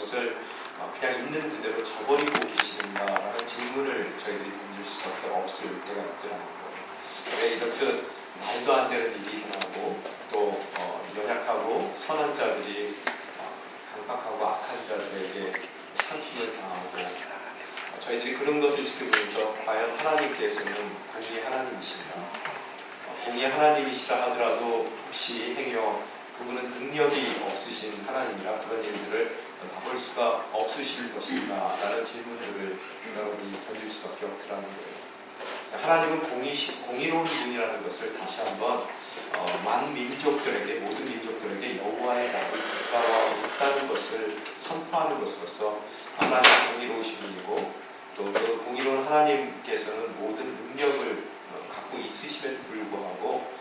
그것을 그냥 있는 그대로 저버리고 계시는가라는 질문을 저희들이 던질 수밖에 없을 때가 있더라는 거예요. 왜 이렇게 말도 안 되는 일이 일어나고 또 연약하고 선한 자들이 강박하고 악한 자들에게 상심을 당하고 저희들이 그런 것을 지켜보면서 과연 하나님께서는 공의의 하나님이신가? 공의의 하나님이시라 하더라도 혹시 행여 그분은 능력이 없으신 하나님이라 그런 일들을 볼 수가 없으실 것인가? 라는 질문들을 여러분이 던질 수밖에 없더라는 거예요. 하나님은 공의로운 분이라는 것을 다시 한번 만민족들에게, 모든 민족들에게 여호와의 나라가 있다는 것을 선포하는 것으로서 하나님 공의로우신 분이고 또 그 공의로운 하나님께서는 모든 능력을 갖고 있으심에도 불구하고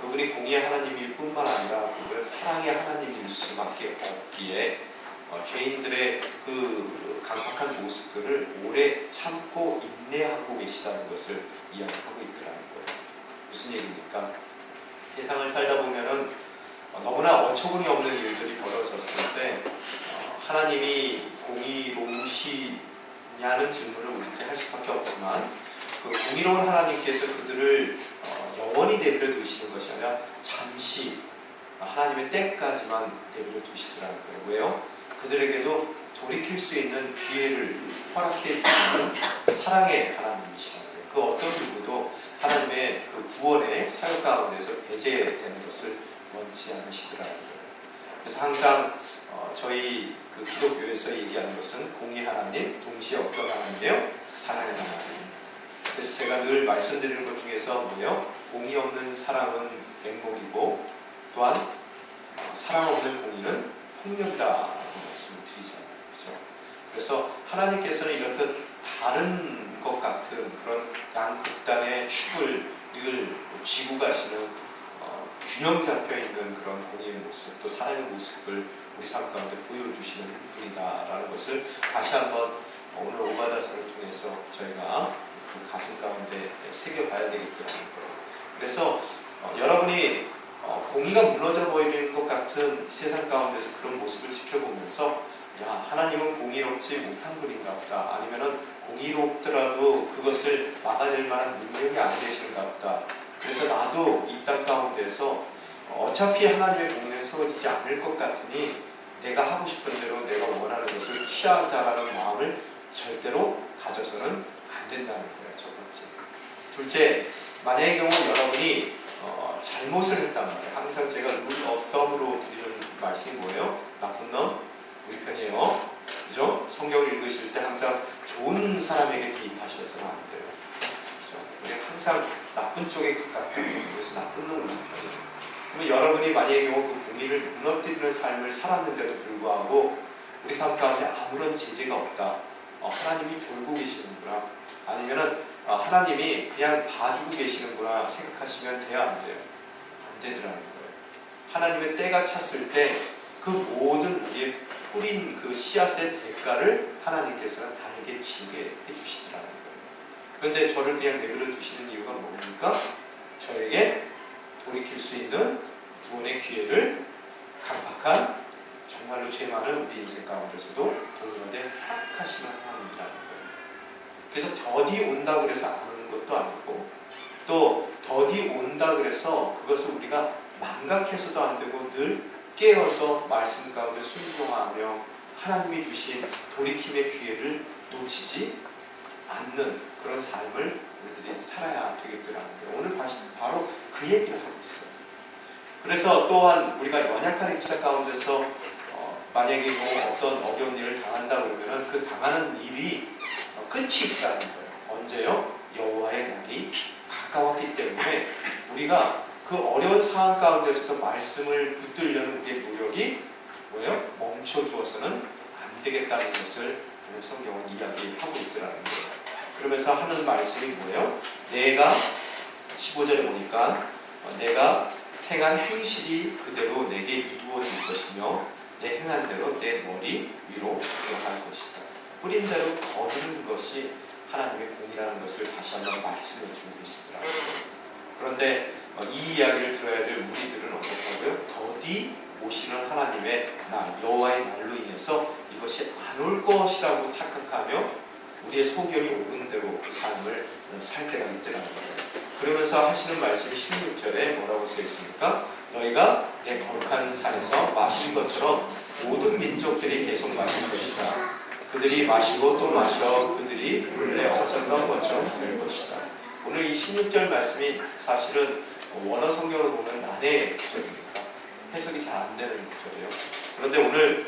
그분이 공의의 하나님일 뿐만 아니라 그분은 사랑의 하나님일 수밖에 없기에 죄인들의 그 강팍한 모습들을 오래 참고 인내하고 계시다는 것을 이야기하고 있더라는 거예요. 무슨 얘기입니까? 세상을 살다 보면은 너무나 어처구니 없는 일들이 벌어졌을 때 하나님이 공의로우시냐는 질문을 우리한테 할 수밖에 없지만 그 공의로운 하나님께서 그들을 영원히 내버려 두시는 것이 아니라 잠시 하나님의 때까지만 내버려 두시더라는 거예요. 왜요? 그들에게도 돌이킬 수 있는 기회를 허락해 주시는 사랑의 하나님이시라는 거예요. 그 어떤 누구도 하나님의 그 구원의 사역 가운데서 배제되는 것을 원치 않으시더라는 거예요. 그래서 항상 저희 그 기독교에서 얘기하는 것은 공의 하나님, 동시에 어떤 하나님이에요? 사랑의 하나님. 그래서 제가 늘 말씀드리는 것 중에서 뭐예요? 공의 없는 사랑은 맹목이고 또한 사랑 없는 공의는 폭력이다. 말씀을 드리잖아요. 그렇죠? 그래서 하나님께서는 이렇듯 다른 것 같은 그런 양극단의 축을 늘 쥐고 가시는 균형 잡혀 있는 그런 공의의 모습, 또 사랑의 모습을 우리 삶 가운데 보여주시는 분이다라는 것을 다시 한번 오늘 오바다서를 통해서 저희가 그 가슴 가운데 새겨봐야 되겠더라는 거예요. 그래서 여러분이 공의가 무너져 보이는 것 같은 세상 가운데서 그런 모습을 지켜보면서 야, 하나님은 공의롭지 못한 분인가 보다. 아니면은 공의롭더라도 그것을 막아낼 만한 능력이 안 되시는가 보다. 그래서 나도 이 땅 가운데서 어차피 하나님의 공의는 세워지지 않을 것 같으니 내가 하고 싶은 대로 내가 원하는 것을 취하자라는 마음을 절대로 가져서는 안 된다는 거예요. 첫 번째. 둘째, 만약의 경우 여러분이 잘못을 했단 말이에요. 항상 제가 rule of thumb으로 드리는 말씀이 뭐예요? 나쁜 놈, 우리 편이에요. 그죠? 성경을 읽으실 때 항상 좋은 사람에게 개입하셔서는 안 돼요. 그죠? 우리 항상 나쁜 쪽에 가깝게 그래서 나쁜 놈 우리 편이에요. 그러면 여러분이 만약의 경우 그 공의를 무너뜨리는 삶을 살았는데도 불구하고 우리 삶 가운데 아무런 제재가 없다. 하나님이 졸고 계시는구나. 아니면은 하나님이 그냥 봐주고 계시는구나 생각하시면 돼야 안 돼요. 안 되더라는 거예요. 하나님의 때가 찼을 때 그 모든 우리의 뿌린 그 씨앗의 대가를 하나님께서는 다르게 치게 해주시더라는 거예요. 그런데 저를 그냥 내버려 두시는 이유가 뭡니까? 저에게 돌이킬 수 있는 구원의 기회를 강박한 정말로 죄 많은 우리 인생 가운데서도 동일하게 허락하시는 하나님이라는 거예요. 그래서 더디 온다 그래서 안 오는 것도 아니고 또 더디 온다 그래서 그것을 우리가 망각해서도 안 되고 늘 깨어서 말씀 가운데 순종하며 하나님이 주신 돌이킴의 기회를 놓치지 않는 그런 삶을 우리들이 살아야 되겠더라는 거예요. 오늘 바로 그 얘기를 하고 있어요. 그래서 또한 우리가 연약한 입장 가운데서 만약에 뭐 어떤 어려운 일을 당한다 그러면 그 당하는 일이 끝이 있다는 거예요. 언제요? 여호와의 날이 가까웠기 때문에 우리가 그 어려운 상황 가운데서도 말씀을 붙들려는 우리의 노력이 뭐예요? 멈춰주어서는 안 되겠다는 것을 오늘 성경은 이야기하고 있더라는 거예요. 그러면서 하는 말씀이 뭐예요? 내가 15절에 보니까 내가 행한 행실이 그대로 내게 이루어질 것이며 내 행한 대로 내 머리 위로 들어갈 것이다. 뿌린 대로 거두는 것이 하나님의 공이라는 것을 다시 한번 말씀해 주고 계시더라고요. 그런데 이 이야기를 들어야 될 우리들은 어떻다고요? 더디 오시는 하나님의 날, 여호와의 날로 인해서 이것이 그것이 안 올 것이라고 착각하며 우리의 소견이 오는 대로 그 삶을 살 때가 있더라는 거예요. 그러면서 하시는 말씀이 16절에 뭐라고 쓰여 있습니까? 너희가 내 거룩한 산에서 마신 것처럼 모든 민족들이 계속 마실 것이다. 그들이 마시고 또 마셔 그들이 원래 없었던 것처럼 될 것이다. 오늘 이 16절 말씀이 사실은 원어 성경으로 보면 난해의 구절입니다. 해석이 잘 안 되는 구절이에요. 그런데 오늘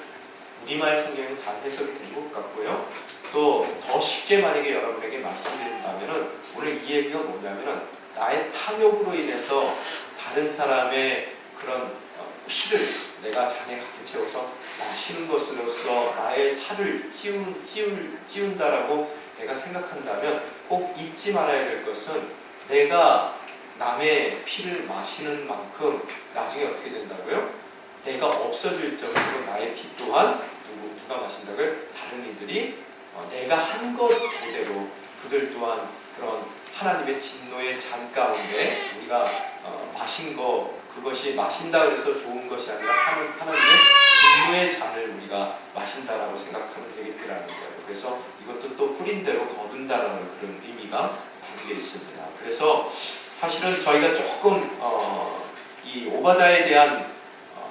우리말 성경은 잘 해석이 된 것 같고요. 또 더 쉽게 만약에 여러분에게 말씀드린다면 오늘 이 얘기가 뭐냐면 나의 탐욕으로 인해서 다른 사람의 그런 피를 내가 잔에 가득 채워서 마시는 것으로서 나의 살을 찌운다라고 내가 생각한다면 꼭 잊지 말아야 될 것은 내가 남의 피를 마시는 만큼 나중에 어떻게 된다고요? 내가 없어질 정도로 나의 피 또한 누가 마신다고요? 다른 이들이 내가 한 것 그대로 그들 또한 그런 하나님의 진노의 잔 가운데 우리가 마신 거 그것이 마신다 그래서 좋은 것이 아니라 하나님의 진노의 잔을 우리가 마신다라고 생각하면 되겠더라는 거예요. 그래서 이것도 또 뿌린 대로 거둔다라는 그런 의미가 담겨 있습니다. 그래서 사실은 저희가 조금 이 오바다에 대한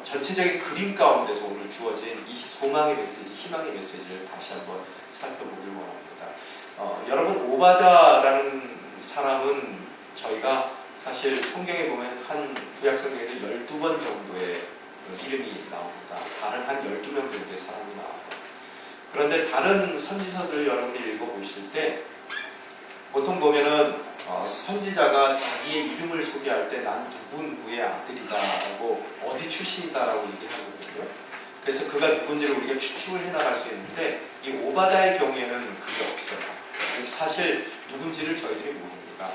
전체적인 그림 가운데서 오늘 주어진 이 소망의 메시지, 희망의 메시지를 다시 한번 살펴보길 원합니다. 여러분 오바다라는 사람은 저희가 사실 성경에 보면 한 구약 성경에도 12번 정도의 이름이 나옵니다. 다른 한 12명 정도의 사람이 나와요. 그런데 다른 선지서들을 여러분이 읽어보실 때 보통 보면은 선지자가 자기의 이름을 소개할 때 난 누구의 아들이다라고 어디 출신이다라고 얘기하거든요. 그래서 그가 누군지를 우리가 추측을 해나갈 수 있는데 이 오바다의 경우에는 그게 없어요. 그래서 사실 누군지를 저희들이 모릅니다.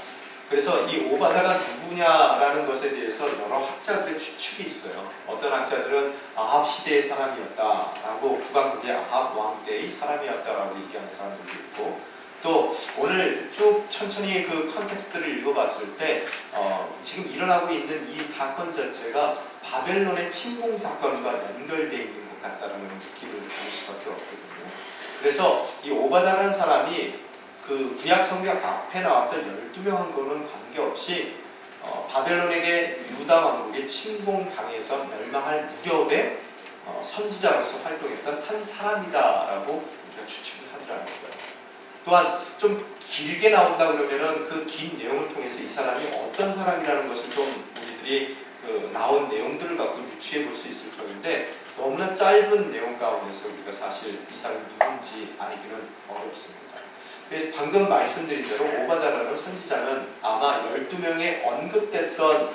그래서 이 오바다가 누구냐라는 것에 대해서 여러 학자들의 추측이 있어요. 어떤 학자들은 아합 시대의 사람이었다라고 북왕국의 아합 왕 때의 사람이었다라고 얘기하는 사람들도 있고 또 오늘 쭉 천천히 그 컨텍스트를 읽어봤을 때 지금 일어나고 있는 이 사건 자체가 바벨론의 침공 사건과 연결되어 있는 것 같다는 느낌을 볼 수밖에 없거든요. 그래서 이 오바다라는 사람이 그 구약 성경 앞에 나왔던 12명 한 거는 관계없이 바벨론에게 유다 왕국의 침공당해서 멸망할 무렵에 선지자로서 활동했던 한 사람이다라고 우리가 추측을 하더라는 거예요. 또한 좀 길게 나온다 그러면은 그 긴 내용을 통해서 이 사람이 어떤 사람이라는 것을 좀 우리들이 나온 내용들을 갖고 유추해 볼 수 있을 터인데 너무나 짧은 내용 가운데서 우리가 사실 이 사람이 누군지 알기는 어렵습니다. 그래서 방금 말씀드린 대로 오바다라는 선지자는 아마 12명에 언급됐던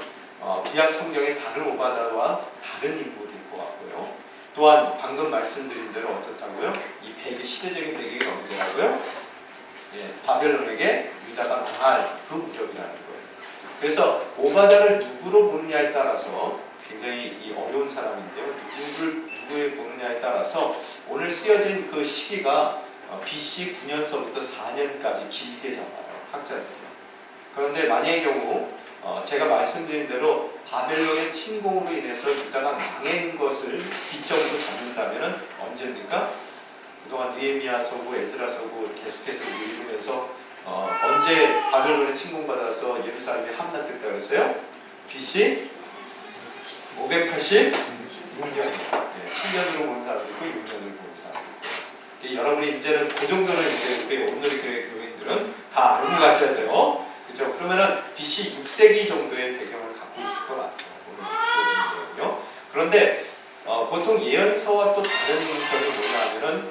구약 성경의 다른 오바다와 다른 인물일 것 같고요. 또한 방금 말씀드린 대로 어떻다고요? 이 시대적인 배경이 언제라고요? 바벨론에게 유다가 망할 그 무렵이라는 거예요. 그래서 오바다를 누구로 보느냐에 따라서 굉장히 어려운 사람인데요. 누구에 보느냐에 따라서 오늘 쓰여진 그 시기가 BC 9년서부터 4년까지 길게 잡아요. 학자들이. 그런데 만약의 경우 제가 말씀드린 대로 바벨론의 침공으로 인해서 유다가 망한 것을 기점으로 잡는다면 언제입니까? 그동안 느헤미야 서고 에스라 서고 계속해서 읽으면서 언제 바벨론에 침공받아서 예루살렘이 함락됐다 그랬어요? BC 586년 7년으로 보는 사람도 있고 6년으로 보는 사람도 있고 여러분이 이제는 그 정도는 이제 우리 오늘의 교인들은 다 알고 가셔야 돼요. 그죠? 그러면은 BC 6세기 정도의 배경을 갖고 있을 것 같아요. 오늘 주어진 내용은요. 그런데 보통 예언서와 또 다른 점이 뭐냐면은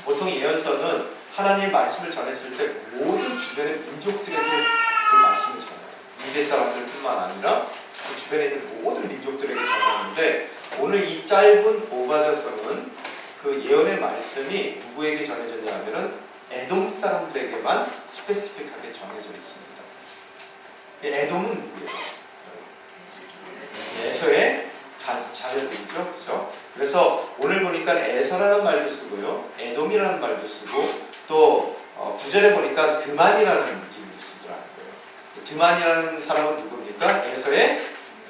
보통 예언서는 하나님의 말씀을 전했을 때 모든 주변의 민족들에게 그 말씀을 전해요. 유대 사람들뿐만 아니라 그 주변에 있는 모든 민족들에게 전하는데 오늘 이 짧은 오바다서는 그 예언의 말씀이 누구에게 전해졌냐 하면은 에돔 사람들에게만 스페시픽하게 전해져 있습니다. 에돔은 누구예요? 에서의 자녀들이죠. 그죠? 그래서 오늘 보니까 에서라는 말도 쓰고요. 에돔이라는 말도 쓰고 또 9절에 보니까 드만이라는 이름도 쓰더라는 거예요. 드만이라는 사람은 누굽니까? 에서의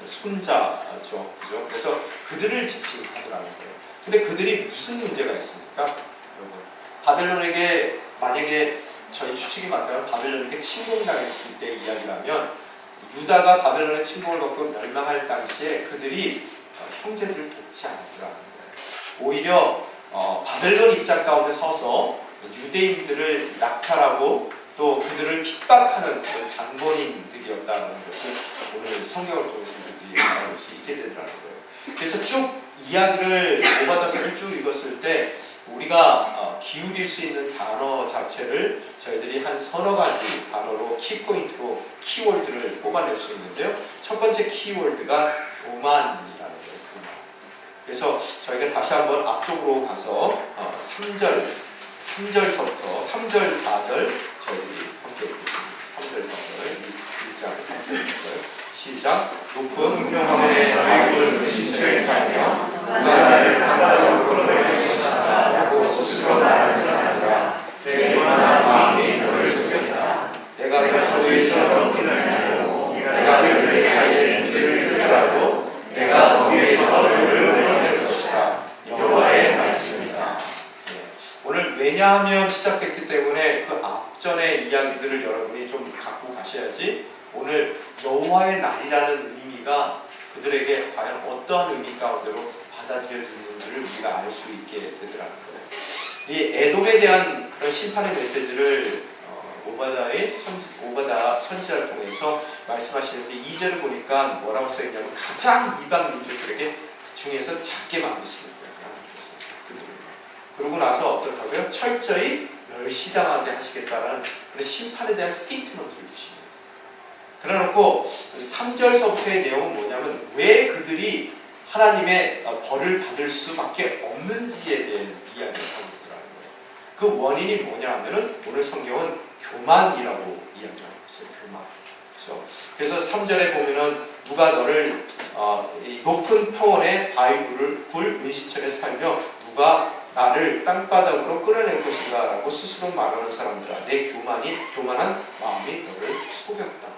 손자죠. 그죠? 그래서 그들을 지칭하더라는 거예요. 근데 그들이 무슨 문제가 있습니까? 여러분, 바벨론에게 만약에 저희 추측이 맞다면 바벨론에게 침공당했을 때 이야기라면 유다가 바벨론의 침공을 받고 멸망할 당시에 그들이 형제들을 돕지 않았더라는 거예요. 오히려 바벨론 입장 가운데 서서 유대인들을 약탈하고 또 그들을 핍박하는 그런 장본인들이었다는 것을 오늘 성경을 통해서 우리들이 알아볼 수 있게 되더라는 거예요. 그래서 쭉 이야기를 오바다서를 쭉 읽었을 때 우리가 기울일 수 있는 단어 자체를 저희들이 한 서너 가지 단어로 키포인트로 키워드를 뽑아낼 수 있는데요. 첫 번째 키워드가 교만이라는 거예요. 교만. 그래서 저희가 다시 한번 앞쪽으로 가서 3절서부터 3절, 4절 저희들이 함께 읽겠습니다. 3절, 4절 1장 3절부터 시작. 높은 평원에 너희 신처에 살며 나를 한바닥으로 끌어들일 것이다 라고 스스로 말하는 사람이라 내 교만한 마음이 너를 속였다. 내가 소위처럼 피를 내고 내가 그들 사이에 문제를 풀더라도 내가 거기에서 너를 끌어낼 것이다. 여호와의 말씀이다. 오늘 왜냐하면 시작됐기 때문에 그 앞전의 이야기들을 여러분이 좀 갖고 가셔야지 오늘 여호와의 날이라는 의미가 그들에게 과연 어떠한 의미 가운데로 받아들여지는지를 우리가 알 수 있게 되더라는 거예요. 이 에돔에 대한 그런 심판의 메시지를 오바다 선지자를 통해서 말씀하시는데 2절을 보니까 뭐라고 써있냐면 가장 이방 민족들에게 중에서 작게 만드시는 거예요. 하나님께서 그들을. 그러고 나서 어떻다고요? 철저히 멸시당하게 하시겠다라는 그런 심판에 대한 스테이트먼트를 주십니다. 그래놓고 3절서부터의 내용은 뭐냐면 왜 그들이 하나님의 벌을 받을 수밖에 없는지에 대한 이야기를 하고 있더라는 거예요. 그 원인이 뭐냐 하면은 오늘 성경은 교만이라고 이야기하고 있어요. 교만. 그래서 3절에 보면은 누가 너를 이 높은 평원에 바위굴을 은신처에 살며 누가 나를 땅바닥으로 끌어낼 것인가 라고 스스로 말하는 사람들아 내 교만한 마음이 너를 속였다.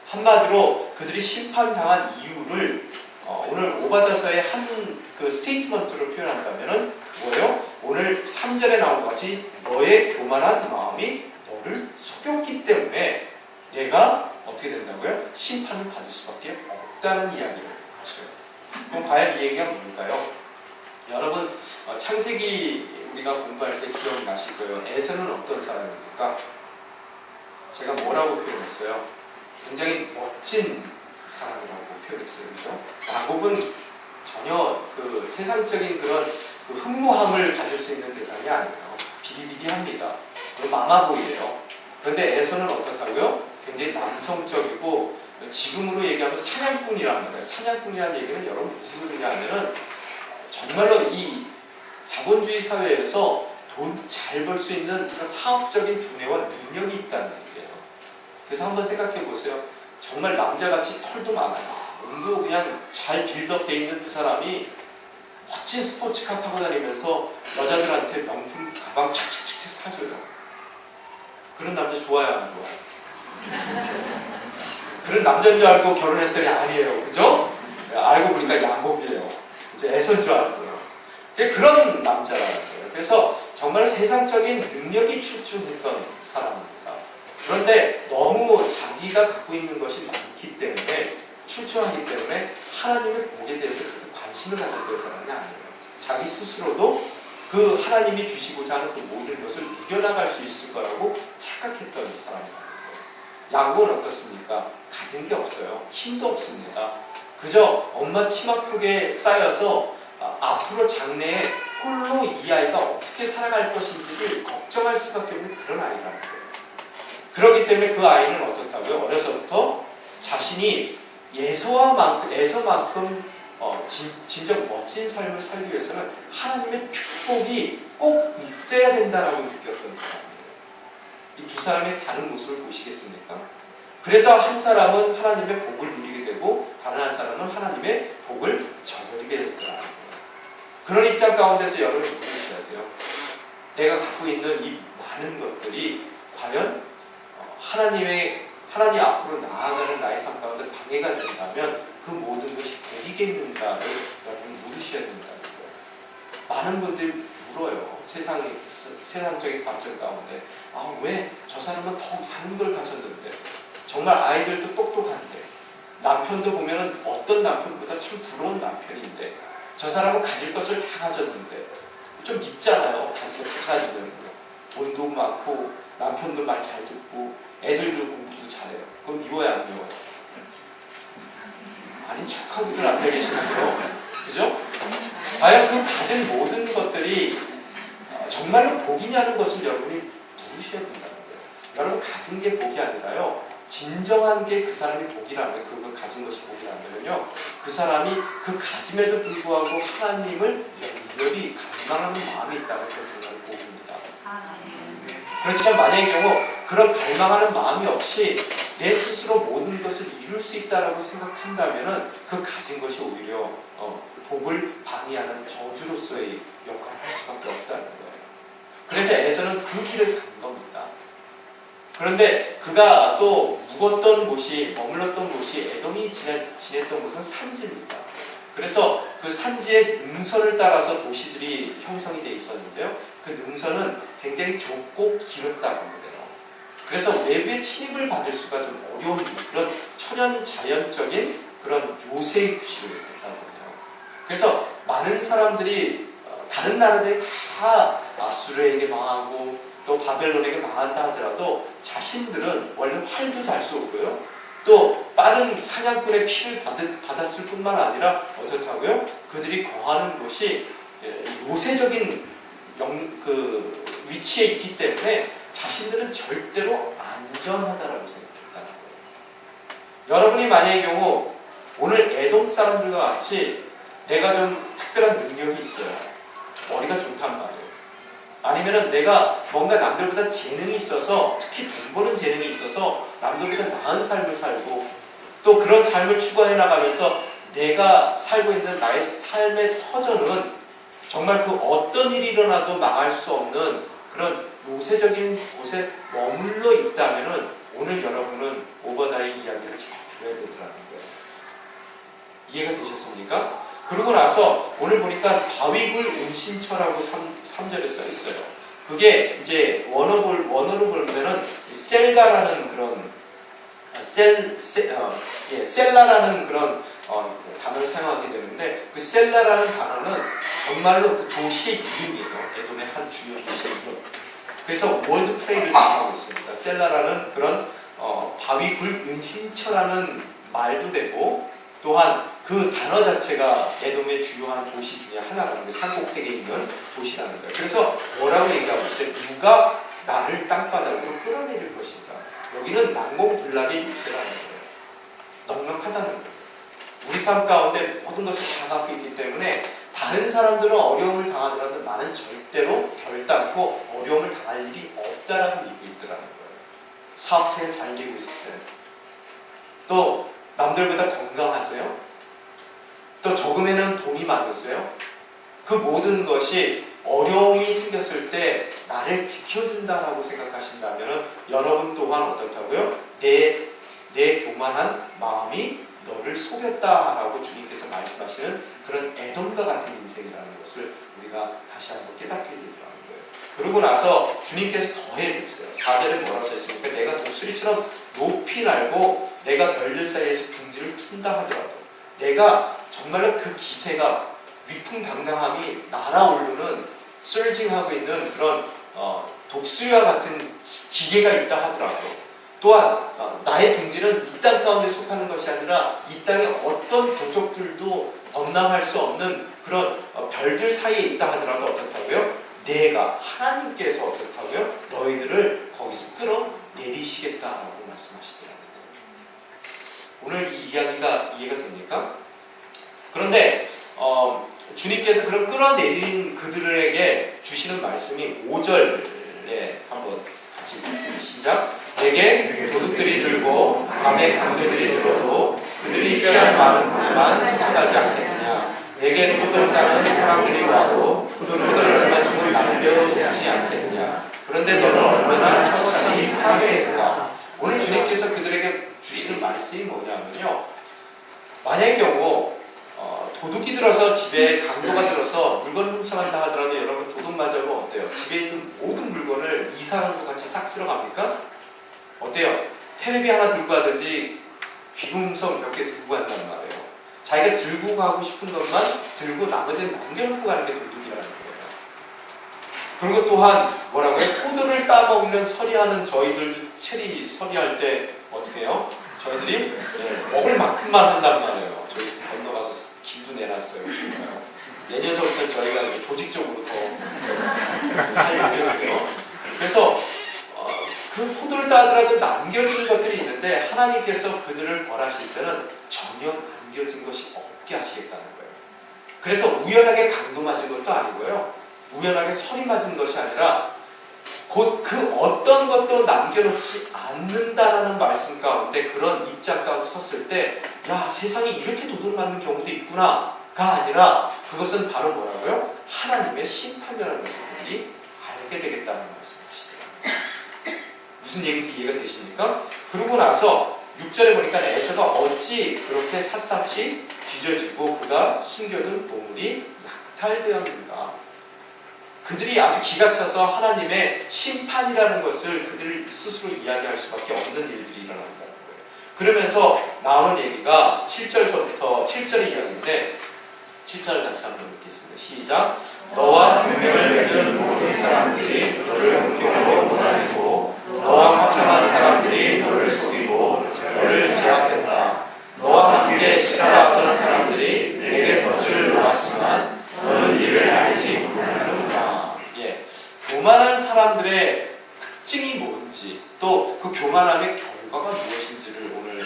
한마디로 그들이 심판당한 이유를 오늘 오바다서의 한 그 스테이트먼트로 표현한다면은 뭐예요? 오늘 3절에 나온 것 같이 너의 교만한 마음이 너를 속였기 때문에 내가 어떻게 된다고요? 심판을 받을 수밖에 없다는 이야기를 하셔요. 그럼 과연 이 얘기가 뭘까요? 여러분 창세기 우리가 공부할 때 기억나실 거예요. 에서는 어떤 사람입니까? 제가 뭐라고 표현했어요? 굉장히 멋진 사람이라고 표현했어요. 그죠? 야곱은 전혀 그 세상적인 그런 그 흠모함을 가질 수 있는 대상이 아니에요. 비리비리합니다. 마마보이예요. 그런데 에서는 어떻다고요? 굉장히 남성적이고 지금으로 얘기하면 사냥꾼이라는 거예요. 사냥꾼이라는 얘기는 여러분 무슨 소리냐 하면은 정말로 이 자본주의 사회에서 돈 잘 벌 수 있는 그런 사업적인 두뇌와 능력이 있다는 얘기예요. 그래서 한번 생각해 보세요. 정말 남자같이 털도 많아요. 몸도 그냥 잘 빌드업 돼 있는 그 사람이 멋진 스포츠카 타고 다니면서 여자들한테 명품 가방 착착착착 사줘요. 그런 남자 좋아요, 안 좋아요? 그런 남자인 줄 알고 결혼했더니 아니에요. 그죠? 알고 보니까 야곱이에요. 이제 애선 줄 알고요. 그런 남자라는 거예요. 그래서 정말 세상적인 능력이 출중했던 사람입니다. 그런데 너무 자기가 갖고 있는 것이 많기 때문에 출중하기 때문에 하나님의 복에 대해서 그렇게 관심을 가졌던 사람이 아니에요. 자기 스스로도 그 하나님이 주시고자 하는 그 모든 것을 이겨나갈 수 있을 거라고 착각했던 사람이라는 거예요. 야곱은 어떻습니까? 가진 게 없어요. 힘도 없습니다. 그저 엄마 치마폭에 쌓여서 앞으로 장래에 홀로 이 아이가 어떻게 살아갈 것인지를 걱정할 수밖에 없는 그런 아이라는 거예요. 그렇기 때문에 그 아이는 어떻다고요? 어려서부터 자신이 에서만큼 진정 멋진 삶을 살기 위해서는 하나님의 축복이 꼭 있어야 된다라고 느꼈던 사람이에요. 이 두 사람의 다른 모습을 보시겠습니까? 그래서 한 사람은 하나님의 복을 누리게 되고 다른 한 사람은 하나님의 복을 저버리게 됐더라. 그런 입장 가운데서 여러분이 보셔야 돼요. 내가 갖고 있는 이 많은 것들이 과연 하나님 앞으로 나아가는 나의 삶 가운데 방해가 된다면 그 모든 것이 복이겠는가를 여러분 물으셔야 된다는 거예요. 많은 분들이 물어요. 세상적인 관점 가운데 왜 저 사람은 더 많은 걸 가졌는데, 정말 아이들도 똑똑한데, 남편도 보면은 어떤 남편보다 참 부러운 남편인데, 저 사람은 가질 것을 다 가졌는데, 좀 밉잖아요. 가질 것 다 가지는 거. 돈도 많고 남편도 말 잘 듣고 애들도 공부도 잘해요. 그럼 미워요, 안 미워요? 아닌 척하고들 앉아 계시나요? 그죠? 과연 그 가진 모든 것들이 정말로 복이냐는 것을 여러분이 물으셔야 된다는 거예요. 여러분, 가진 게 복이 아니라요, 진정한 게 그 사람이 복이라면, 그걸 가진 것이 복이라면요, 그 사람이 그 가짐에도 불구하고 하나님을 열렬히 갈망하는 마음이 있다는 게 정말 복입니다. 그렇지만 만약의 경우 그런 갈망하는 마음이 없이 내 스스로 모든 것을 이룰 수 있다라고 생각한다면은 그 가진 것이 오히려 복을 방해하는 저주로서의 역할을 할 수밖에 없다는 거예요. 그래서 에서는 그 길을 간 겁니다. 그런데 그가 또 묵었던 곳이, 머물렀던 곳이, 에돔이 지냈던 곳은 산지입니다. 그래서 그 산지의 능선을 따라서 도시들이 형성이 되어 있었는데요, 그 능선은 굉장히 좁고 길었다고 합니다. 그래서 외부의 침입을 받을 수가 좀 어려운 그런 천연 자연적인 그런 요새의 구실을 했다고 해요. 그래서 많은 사람들이 다른 나라들이 다 아수르에게 망하고 또 바벨론에게 망한다 하더라도 자신들은 원래 활도 잘 쏘고요, 또 빠른 사냥꾼의 피를 받았을 뿐만 아니라 어떻다고요? 그들이 거하는 곳이 요새적인 위치에 있기 때문에 자신들은 절대로 안전하다라고 생각했다는 거예요. 여러분이 만약의 경우 오늘 에돔 사람들과 같이 내가 좀 특별한 능력이 있어요. 머리가 좋단 말이에요. 아니면은 내가 뭔가 남들보다 재능이 있어서, 특히 돈 버는 재능이 있어서 남들보다 나은 삶을 살고, 또 그런 삶을 추구해 나가면서 내가 살고 있는 나의 삶의 터전은 정말 그 어떤 일이 일어나도 망할 수 없는 그런 요새적인 곳에 머물러 있다면은 오늘 여러분은 오버다이 이야기를 잘 들어야 되더라는 거예요. 이해가 되셨습니까? 그러고 나서 오늘 보니까 바위굴 은신처라고 3절에 써 있어요. 그게 이제 원어로 보면은 셀가라는 그런 셀라라는 그런 단어를 사용하게 되는데, 그 셀라라는 단어는 정말로 그 도시의 이름이에요. 에돔의 한 주요 도시의 이름. 그래서 월드 플레이를 사용하고 있습니다. 셀라라는 그런 바위굴 은신처라는 말도 되고, 또한 그 단어 자체가 에돔의 주요한 도시 중에 하나라는 거예요. 산꼭대기에 있는 도시라는 거예요. 그래서 뭐라고 얘기하고 있어요? 누가 나를 땅바닥으로 끌어내릴 것인가? 여기는 난공불락의 유세라는 거예요. 넉넉하다는 거예요. 우리 삶 가운데 모든 것을 다 갖고 있기 때문에 다른 사람들은 어려움을 당하더라도 나는 절대로 결단코 어려움을 당할 일이 없다라고 믿고 있더라는 거예요. 사업체에 잘 되고 있으세요. 또 남들보다 건강하세요. 또 적음에는 돈이 많으세요. 그 모든 것이 어려움이 생겼을 때 나를 지켜준다라고 생각하신다면 여러분 또한 어떻다고요? 내 교만한 마음이 너를 속였다라고 주님께서 말씀하시는 그런 에돔과 같은 인생이라는 것을 우리가 다시 한번 깨닫게 되더라는 거예요. 그러고 나서 주님께서 더해주세요. 4절에 뭐라고 써있습니까? 내가 독수리처럼 높이 날고 내가 별들 사이에서 둥지를 튼다 하더라도, 내가 정말로 그 기세가, 위풍당당함이 날아오르는, surging하고 있는 그런 독수리와 같은 기계가 있다 하더라도, 또한 나의 둥지는 이 땅 가운데 속하는 것이 아니라 이 땅의 어떤 도적들도 범람할 수 없는 그런 별들 사이에 있다 하더라도 어떻다고요? 내가, 하나님께서 어떻다고요? 너희들을 거기서 끌어내리시겠다라고 말씀하시더라고요. 오늘 이 이야기가 이해가 됩니까? 그런데 주님께서 그런 끌어내린 그들에게 주시는 말씀이 5절에 한번 같이 읽습니다. 시작. 내게 도둑들이 들고 밤에 강도들이 들어도 그들이 취할 마음은 그렇지만 상처나지 않겠느냐. 내게 도둑질하는 사람들이 와도 그들을 얼마쯤 남겨두지 않겠느냐. 그런데 너는 얼마나 천천히 파괴했구나. 오늘 주님께서 그들에게 주시는 말씀이 뭐냐면요, 만약의 경우 도둑이 들어서 집에 강도가 들어서 물건을 훔쳐간다 하더라도 여러분 도둑 맞으면 어때요? 집에 있는 모든 물건을 이 사람과 같이 싹 쓸어갑니까? 어때요? 텔레비 하나 들고 가든지 귀금속 몇 개 들고 간단 말이에요. 자기가 들고 가고 싶은 것만 들고 나머지는 남겨놓고 가는 게 도둑이라는 거예요. 그리고 또한 뭐라고요? 포도를 따먹는 서리하는 저희들도 체리 서리할 때 어떻게 해요? 저희들이 먹을 만큼만 한단 말이에요. 저희 건너가서 길도 내놨어요. 정말. 내년서부터 저희가 이제 조직적으로 더 할 예정이에요. 그래서 그 포도를 따더라도 남겨진 것들이 있는데 하나님께서 그들을 벌하실 때는 전혀 남겨진 것이 없게 하시겠다는 거예요. 그래서 우연하게 강도 맞은 것도 아니고요. 우연하게 설이 맞은 것이 아니라 곧 그 어떤 것도 남겨놓지 않는다라는 말씀 가운데 그런 입장 가운데 섰을 때 야, 세상에 이렇게 도둑 맞는 경우도 있구나가 아니라 그것은 바로 뭐라고요? 하나님의 심판이라는 것을 우리 알게 되겠다는 말씀이시대요. 무슨 얘기인지 이해가 되십니까? 그러고 나서 6절에 보니까 에서가 어찌 그렇게 샅샅이 뒤져지고 그가 숨겨둔 보물이 약탈되었는가. 그들이 아주 기가 차서 하나님의 심판이라는 것을 그들 스스로 이야기할 수밖에 없는 일들이 일어난다는 거예요. 그러면서 나오는 얘기가 7절서부터 7절의 이야기인데 7절 같이 한번 읽겠습니다. 시작. 너와 동맹을 맺은 모든 사람들이 너를 공경으로 몰아내고 너와 합당한 사람들이 너를 속이고 너를 제압했다. 너와 함께 식사하던 사람들이 내게 덫을 놓았지만 너는 이를 알지 못하는구나. 예, 교만한 사람들의 특징이 뭔지 또 그 교만함의 결과가 무엇인지를 오늘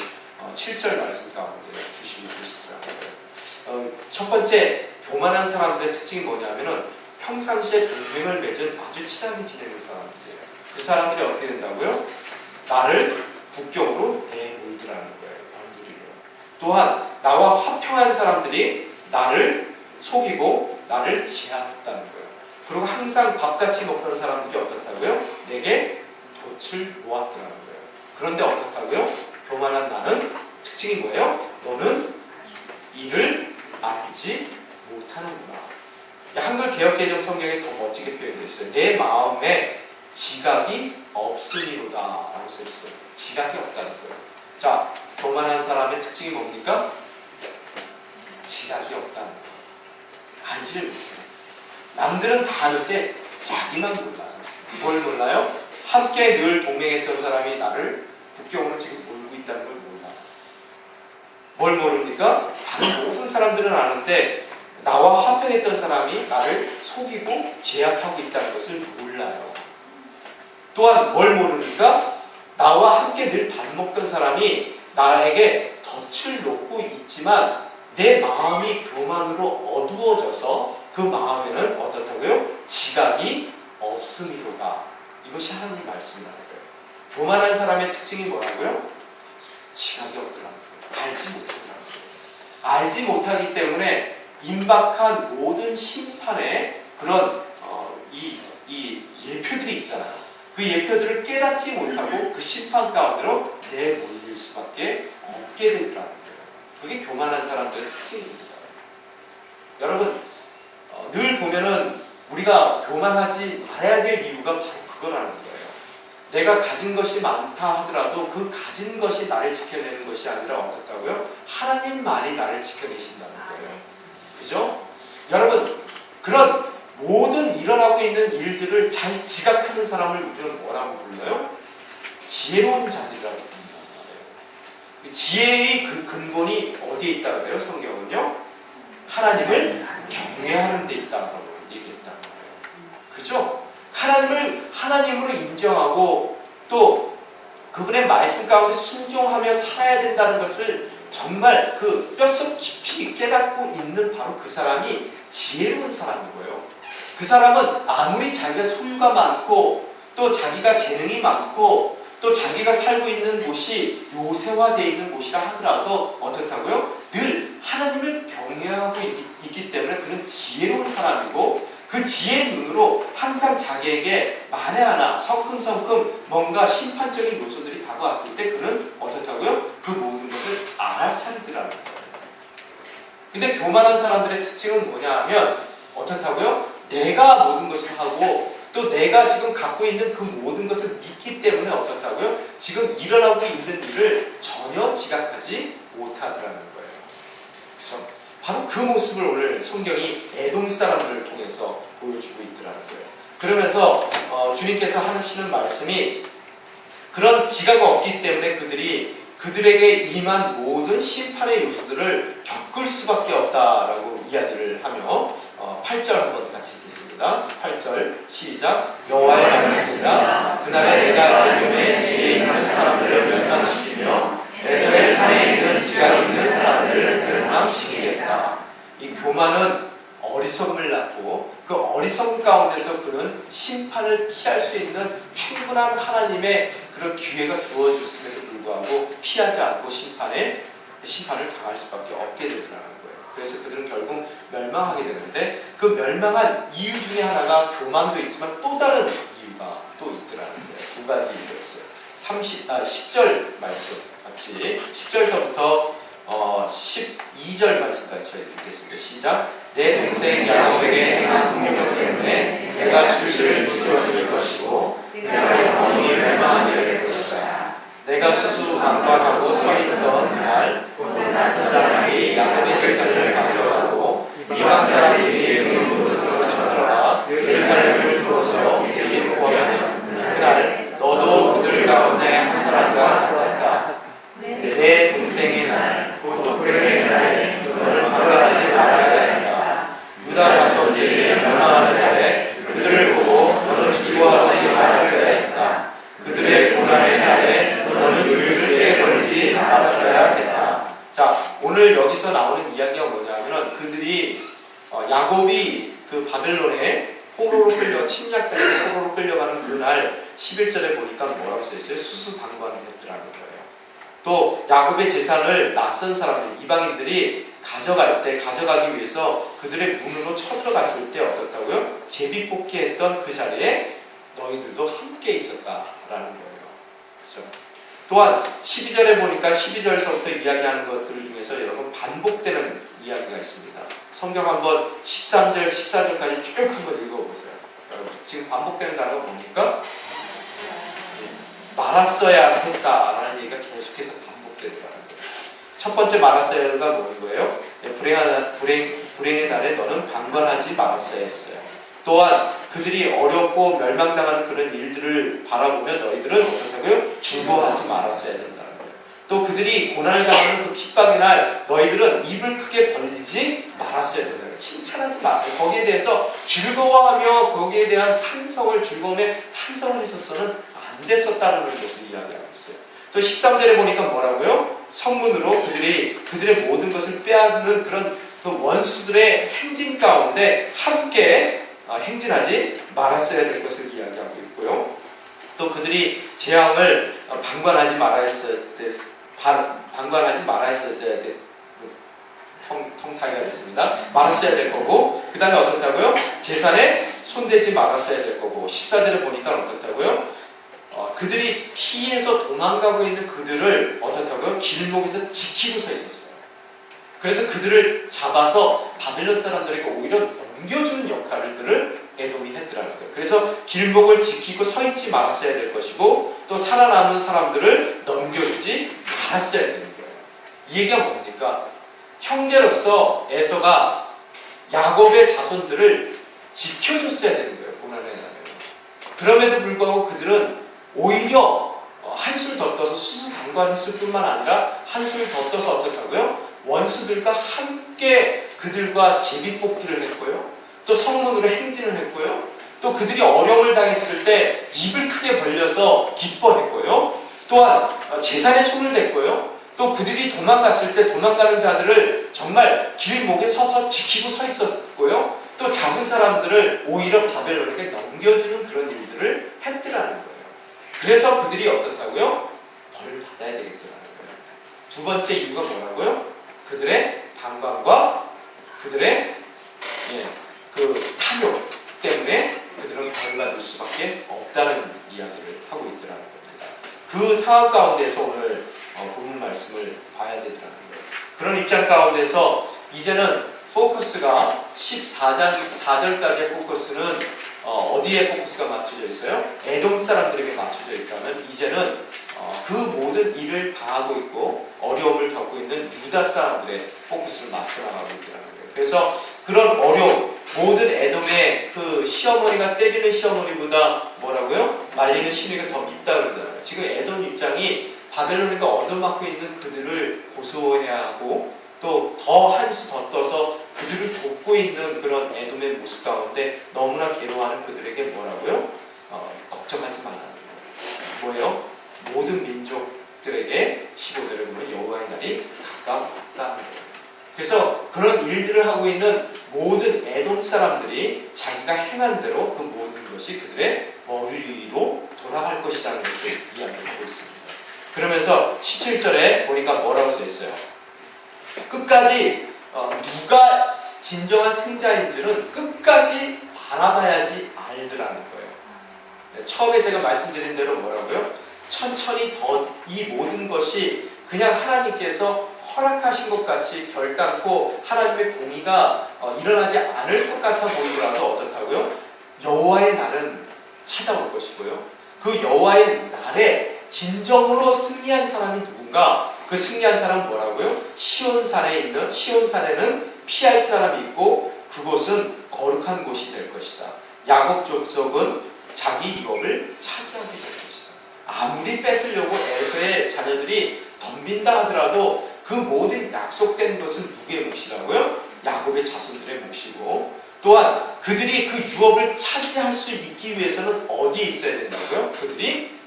7절 말씀 가운데 주시고 계시더라고요. 첫 번째 교만한 사람들의 특징이 뭐냐면은 평상시에 동맹을 맺은 아주 친하게 지내는 사람들이에요. 그 사람들이 어떻게 된다고요? 나를 국경으로 내몰더라는 거예요. 번두리로. 또한 나와 화평한 사람들이 나를 속이고 나를 제압했다는 거예요. 그리고 항상 밥같이 먹던 사람들이 어떻다고요? 내게 덫을 놓았더라는 거예요. 그런데 어떻다고요? 교만한 나는 특징이 뭐예요? 너는 이를 알지 못하는구나. 한글 개역개정 성경에 더 멋지게 표현되어 있어요. 내 마음에 지각이 없으리로다 라고 써있어요. 지각이 없다는 거예요. 자, 교만한 사람의 특징이 뭡니까? 지각이 없다는 거예요. 알지를 못해요. 남들은 다 아는데 자기만 몰라요. 뭘 몰라요? 함께 늘 동맹했던 사람이 나를 국경으로 지금 몰고 있다는 걸 몰라요. 뭘 모릅니까? 다른 모든 사람들은 아는데 나와 화평했던 사람이 나를 속이고 제압하고 있다는 것을 몰라요. 또한 뭘 모릅니까? 나와 함께 늘 밥 먹던 사람이 나에게 덫을 놓고 있지만 내 마음이 교만으로 어두워져서 그 마음에는 어떻다고요? 지각이 없음이로다. 이것이 하나님 말씀이라는 거예요. 교만한 사람의 특징이 뭐라고요? 지각이 없더라는 거예요. 알지 못하더라는 거예요. 알지 못하기 때문에 임박한 모든 심판의 그런 이 예표들이 있잖아요. 그 예표들을 깨닫지 못하고 그 심판 가운데로 내몰릴 수밖에 없게 되더라는 거예요. 그게 교만한 사람들의 특징입니다. 여러분, 늘 보면은 우리가 교만하지 말아야 될 이유가 바로 그거라는 거예요. 내가 가진 것이 많다 하더라도 그 가진 것이 나를 지켜내는 것이 아니라 어떻다고요? 하나님만이 나를 지켜내신다는 거예요. 그죠? 여러분, 그런 모든 일어나고 있는 일들을 잘 지각하는 사람을 우리는 뭐라고 불러요? 지혜로운 자들이라고 부른단 말이에요. 지혜의 그 근본이 어디에 있다고 해요? 성경은요? 하나님을 경외하는 데 있다고 얘기했단 말이에요. 그죠? 하나님을 하나님으로 인정하고 또 그분의 말씀 가운데 순종하며 살아야 된다는 것을 정말 그 뼛속 깊이 깨닫고 있는 바로 그 사람이 지혜로운 사람이고요. 그 사람은 아무리 자기가 소유가 많고 또 자기가 재능이 많고 또 자기가 살고 있는 곳이 요새화되어 있는 곳이라 하더라도 어떻다고요? 늘 하나님을 경외하고 있기 때문에 그는 지혜로운 사람이고 그 지혜의 눈으로 항상 자기에게 만에 하나 성큼성큼 뭔가 심판적인 요소들이 다가왔을 때 그는 어떻다고요? 그 모든 것을 알아차리더라는 거예요. 근데 교만한 사람들의 특징은 뭐냐 하면 어떻다고요? 내가 모든 것을 하고 또 내가 지금 갖고 있는 그 모든 것을 믿기 때문에 어떻다고요? 지금 일어나고 있는 일을 전혀 지각하지 못하더라는 거예요. 그래서 바로 그 모습을 오늘 성경이 에돔 사람들을 통해서 보여주고 있더라는 거예요. 그러면서 주님께서 하시는 말씀이 그런 지각 없기 때문에 그들에게 임한 모든 심판의 요소들을 겪을 수밖에 없다라고 이야기를 하며 8절 한번 같이 읽겠습니다. 8절 시작. 여호와의 말씀이라 그날에 내가 에돔의 지혜 있는 사람들을 멸망시키며 에서의 산에 있는 지각 있는 사람들을 멸망시키겠다. 이 교만은 어리석음을 낳고 그 어리석음 가운데서 그는 심판을 피할 수 있는 충분한 하나님의 그런 기회가 주어졌음에도 불구하고 피하지 않고 심판을 당할 수밖에 없게 되더라는 거예요. 그래서 그들은 결국 멸망하게 되는데 그 멸망한 이유 중에 하나가 교만도 있지만 또 다른 이유가 또 있더라는 거예요. 두 가지 이유였어요. 10절 말씀 같이 10절서부터 12절 말씀까지 저희 읽겠습니다. 시작. 내 동생 야곱에게 행한 공격 때문에 내가 수시를 부수었을 것이고 내가 영원히 멸망하게 될 것이다. 내가 스스로 방관하고 서 있던 그날 낯선 사람이 야곱의 재산을 가져가고 이방 사람들이 예루살렘으로 쳐들어가 예루살렘을 두어서 이집트로 보내는 그날 너도 그들 가운데 한 사람과 같았다. 내 동생의 날, 곧 그의 날에 너를 방관하지 말아야 한다. 유다 자손들이 멸망하는 날에 그들을 보고 너는 두려워하지 말았어야 했다. 그들의 고난의 날에 너는 눈을 크게 벌리지 말았어야 했다. 자, 오늘 여기서 나오는 이야기가 뭐냐면 그들이 야곱이 그 바벨론에 포로로 침략당해서 포로로 끌려가는 그날 11절에 보니까 뭐라고 써있어요? 수수방관을 했더라는 거예요. 또 야곱의 재산을 낯선 사람들, 이방인들이 가져가기 위해서 그들의 문으로 쳐들어갔을 때 어떻다고요? 제비뽑기 했던 그 자리에 너희들도 함께 있었다라는 거예요. 그렇죠? 또한 12절에 보니까 12절서부터 이야기하는 것들 중에서 여러분 반복되는 이야기가 있습니다. 성경 한번 13절, 14절까지 쭉 한번 읽어보세요. 여러분 지금 반복되는 단어가 뭡니까? 말았어야 했다라는 얘기가 계속해서 반복되더라는 거예요. 첫 번째 말았어야가 뭐는 거예요? 불행의 날에 너는 방관하지 말았어야 했어요. 또한 그들이 어렵고 멸망당하는 그런 일들을 바라보며 너희들은 어떻다고요? 즐거워하지 말았어야 된다는 거예요. 또 그들이 고난을 당하는 그 핍박의 날 너희들은 입을 크게 벌리지 말았어야 된다는 거예요. 칭찬하지 마. 거기에 대해서 즐거워하며 거기에 대한 즐거움에 탄성을 했었어는 안 됐었다는 것을 이야기하고 있어요. 또 13절에 보니까 뭐라고요? 성문으로 그들의 모든 것을 빼앗는 그런 그 원수들의 행진 가운데 함께 행진하지 말았어야 될 것을 이야기하고 있고요. 또 그들이 재앙을 방관하지 말아야 했을 때 통타이가 됐습니다. 말았어야 될 거고 그 다음에 어떻다고요? 재산에 손대지 말았어야 될 거고 14절에 보니까 어떻다고요? 그들이 피해서 도망가고 있는 그들을 어떻다고요? 길목에서 지키고 서 있었어요. 그래서 그들을 잡아서 바벨론 사람들에게 오히려 넘겨주는 역할들을 에돔이 했더라는 거예요. 그래서 길목을 지키고 서 있지 말았어야 될 것이고 또 살아남은 사람들을 넘겨주지 말았어야 되는 거예요. 이 얘기가 뭡니까? 형제로서 에서가 야곱의 자손들을 지켜줬어야 되는 거예요. 고난의 날에. 그럼에도 불구하고 그들은 오히려 한술 더 떠서 수수방관했을 뿐만 아니라 한술 더 떠서 어떻다고요? 원수들과 함께 그들과 제비뽑기를 했고요. 또 성문으로 행진을 했고요. 또 그들이 어려움을 당했을 때 입을 크게 벌려서 기뻐했고요. 또한 재산에 손을 댔고요. 또 그들이 도망갔을 때 도망가는 자들을 정말 길목에 서서 지키고 서 있었고요. 또 작은 사람들을 오히려 바벨론에게 넘겨주는 그런 일들을 했더라는 거예요. 그래서 그들이 어떻다고요? 벌을 받아야 되겠더라는 거예요. 두 번째 이유가 뭐라고요? 그들의 방관과 그들의 그 탐욕 때문에 그들은 벌 받을 수밖에 없다는 이야기를 하고 있더라는 겁니다. 그 상황 가운데서 오늘 본문 말씀을 봐야 되더라는 거예요. 그런 입장 가운데서 이제는 포커스가 14절까지의 포커스는 어디에 포커스가 맞춰져 있어요? 에돔 사람들에게 맞춰져 있다면 이제는 그 모든 일을 당하고 있고 어려움을 겪고 있는 유다 사람들의 포커스를 맞춰 나가고 있다는 거예요. 그래서 그런 어려움, 모든 에돔의 그 시어머니가 때리는 시어머니보다 뭐라고요? 말리는 시누이가 더 밉다 그러잖아요. 지금 에돔 입장이 바벨론에게 얻어맞고 있는 그들을 고소해야 하고 또 더 한 수 더 떠서 그들을 돕고 있는 그런 에돔의 모습 가운데 너무나 괴로워하는 그들에게 뭐라고요? 걱정하지 말라는 거예요. 뭐예요? 모든 민족들에게 15절에 보면 여호와의 날이 가까웠다는 거예요. 그래서 그런 일들을 하고 있는 모든 에돔 사람들이 자기가 행한 대로 그 모든 것이 그들의 머리 위로 돌아갈 것이라는 것을 이야기하고 있습니다. 그러면서 17절에 보니까 뭐라고 써 있어요? 끝까지 누가 진정한 승자인지는 끝까지 바라봐야지 알더라는 거예요. 처음에 제가 말씀드린 대로 뭐라고요? 천천히 이 모든 것이 그냥 하나님께서 허락하신 것 같이 결단코 하나님의 공의가 일어나지 않을 것 같아 보이더라도 어떻다고요? 여호와의 날은 찾아올 것이고요. 그 여호와의 날에 진정으로 승리한 사람이 누군가? 그 승리한 사람은 뭐라고요? 시온산에는 피할 사람이 있고 그곳은 거룩한 곳이 될 것이다. 야곱 족속은 자기 유업을 차지하게 될 것이다. 아무리 뺏으려고 에서의 자녀들이 덤빈다 하더라도 그 모든 약속된 것은 누구의 몫이라고요? 야곱의 자손들의 몫이고 또한 그들이 그 유업을 차지할 수 있기 위해서는 어디에 있어야 된다고요? 그들이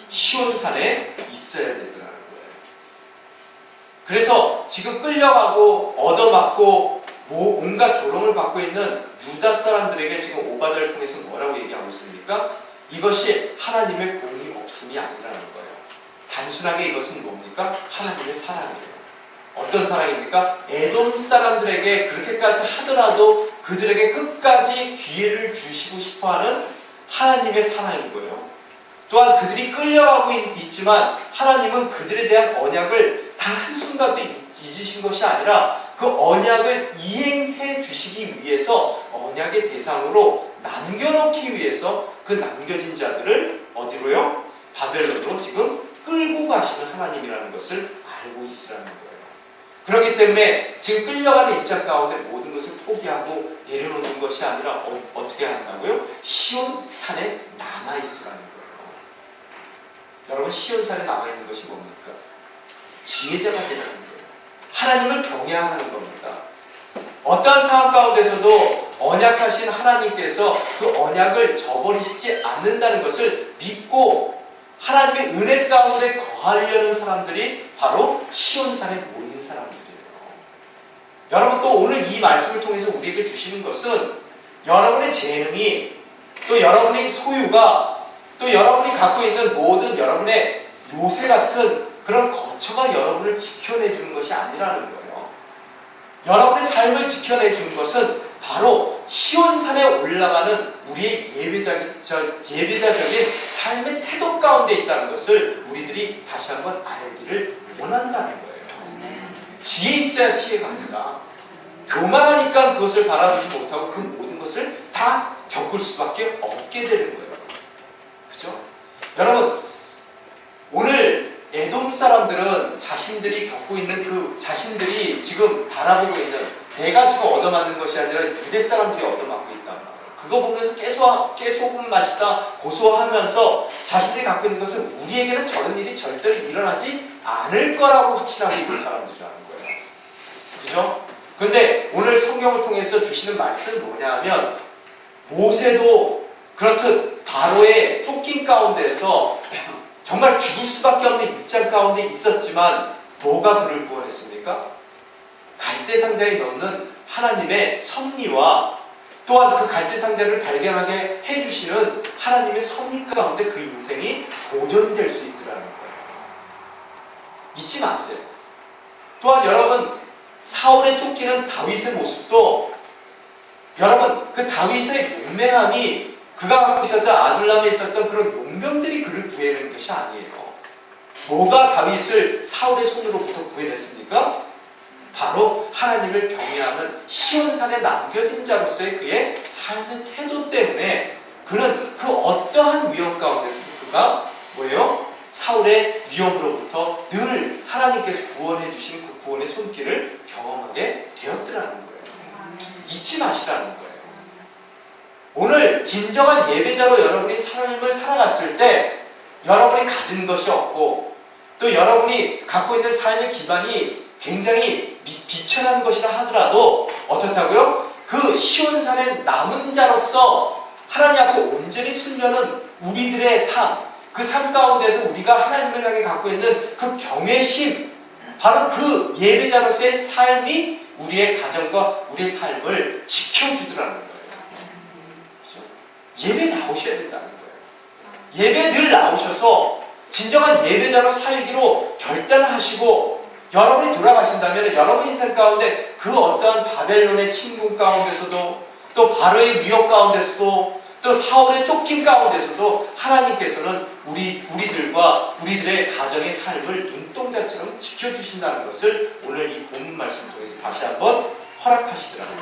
시온산에 있어야 된다는 거예요. 그래서 지금 끌려가고 얻어맞고 온갖 조롱을 받고 있는 유다 사람들에게 지금 5바다를 통해서 뭐라고 얘기하고 있습니까? 이것이 하나님의 공이 없음이 아니라는 거예요. 단순하게 이것은 뭡니까? 하나님의 사랑이에요. 어떤 사랑입니까? 에돔 사람들에게 그렇게까지 하더라도 그들에게 끝까지 기회를 주시고 싶어하는 하나님의 사랑이고요. 또한 그들이 끌려가고 있지만 하나님은 그들에 대한 언약을 단 한순간도 잊으신 것이 아니라 그 언약을 이행해 주시기 위해서 언약의 대상으로 남겨놓기 위해서 그 남겨진 자들을 어디로요? 바벨론으로 지금 끌고 가시는 하나님이라는 것을 알고 있으라는 거예요. 그렇기 때문에 지금 끌려가는 입장 가운데 모든 것을 포기하고 내려놓는 것이 아니라 어떻게 한다고요? 시온산에 남아있으라는 거예요. 여러분, 시온산에 남아있는 것이 뭡니까? 지혜자가 되라는 거예요. 하나님을 경외하는 겁니다. 어떠한 상황 가운데서도 언약하신 하나님께서 그 언약을 저버리시지 않는다는 것을 믿고 하나님의 은혜 가운데 거하려는 사람들이 바로 시온산에 모인 사람들이에요. 여러분, 또 오늘 이 말씀을 통해서 우리에게 주시는 것은 여러분의 재능이 또 여러분의 소유가 또 여러분이 갖고 있는 모든 여러분의 요새 같은 그런 거처가 여러분을 지켜내주는 것이 아니라는 거예요. 여러분의 삶을 지켜내주는 것은 바로 시온산에 올라가는 우리의 예배자적인 삶의 태도 가운데 있다는 것을 우리들이 다시 한번 알기를 원한다는 거예요. 지혜 있어야 피해가 아니라 교만하니까 그것을 바라보지 못하고 그 모든 것을 다 겪을 수밖에 없게 되는 거예요. 그죠? 여러분, 오늘 에돔 사람들은 자신들이 겪고 있는 자신들이 지금 바라보고 있는 내가 지금 얻어맞는 것이 아니라 유대 사람들이 얻어맞고 있단 말이에요. 그거 보면서 깨소금 맛이다 고소하면서 자신들이 갖고 있는 것은 우리에게는 저런 일이 절대로 일어나지 않을 거라고 확신하고 있는 사람들이라는 거예요. 그죠? 근데 오늘 성경을 통해서 주시는 말씀은 뭐냐면 모세도 그렇듯 바로의 쫓긴 가운데에서 정말 죽을 수밖에 없는 입장 가운데 있었지만 뭐가 그를 구원했습니까? 갈대상자에 넣는 하나님의 섭리와 또한 그 갈대상자를 발견하게 해주시는 하나님의 섭리 가운데 그 인생이 보존될 수 있더라는 거예요. 잊지 마세요. 또한 여러분, 사울에 쫓기는 다윗의 모습도 여러분, 그 다윗의 용맹함이 그가 갖고 있었던 아둘람에 있었던 그런 용병들이 그를 구해낸 것이 아니에요. 뭐가 다윗을 사울의 손으로부터 구해냈습니까? 바로 하나님을 경외하는 시온산에 남겨진 자로서의 그의 삶의 태도 때문에 그는 그 어떠한 위험 가운데서도 그가 뭐예요? 사울의 위험으로부터 늘 하나님께서 구원해 주신 그 구원의 손길을 경험하게 되었더라는 거예요. 잊지 마시라는 거예요. 오늘 진정한 예배자로 여러분이 삶을 살아갔을 때 여러분이 가진 것이 없고 또 여러분이 갖고 있는 삶의 기반이 굉장히 비천한 것이라 하더라도 어떻다고요? 그 시온산의 남은 자로서 하나님 앞에 온전히 쓰려는 우리들의 삶, 그 삶 가운데서 우리가 하나님을 향해 갖고 있는 그 경외심, 바로 그 예배자로서의 삶이 우리의 가정과 우리의 삶을 지켜주더라는 거예요. 그렇죠? 예배 나오셔야 된다는 거예요. 예배 늘 나오셔서 진정한 예배자로 살기로 결단을 하시고 여러분이 돌아가신다면 여러분 인생 가운데 그 어떠한 바벨론의 침공 가운데서도 또 바로의 위협 가운데서도 또 사울의 쫓김 가운데서도 하나님께서는 우리들과 우리들의 가정의 삶을 눈동자처럼 지켜주신다는 것을 오늘 이 본문 말씀을 통해서 다시 한번 허락하시더라고요.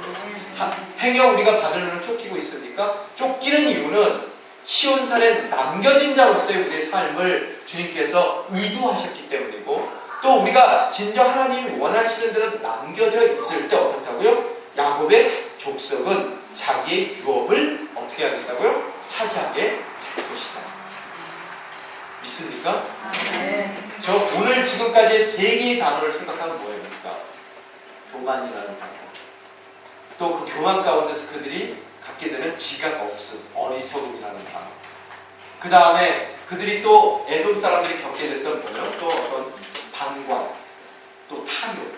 행여 우리가 바벨론을 쫓기고 있으니까 쫓기는 이유는 시온산에 남겨진 자로서의 우리의 삶을 주님께서 의도하셨기 때문이고 또 우리가 진정 하나님이 원하시는 대로 남겨져 있을 때 어떻다고요? 야곱의 족속은 자기의 유업을 어떻게 하겠다고요? 차지하게 될 것이다. 믿습니까? 네. 저 오늘 지금까지의 세 개의 단어를 생각하면 뭐입니까? 교만이라는 단어. 또 그 교만 가운데서 그들이 갖게 되는 지각 없음, 어리석음이라는 단어. 그 다음에 그들이 또 에돔 사람들이 겪게 됐던 뭐예요? 또 어떤 방관, 또 탐욕.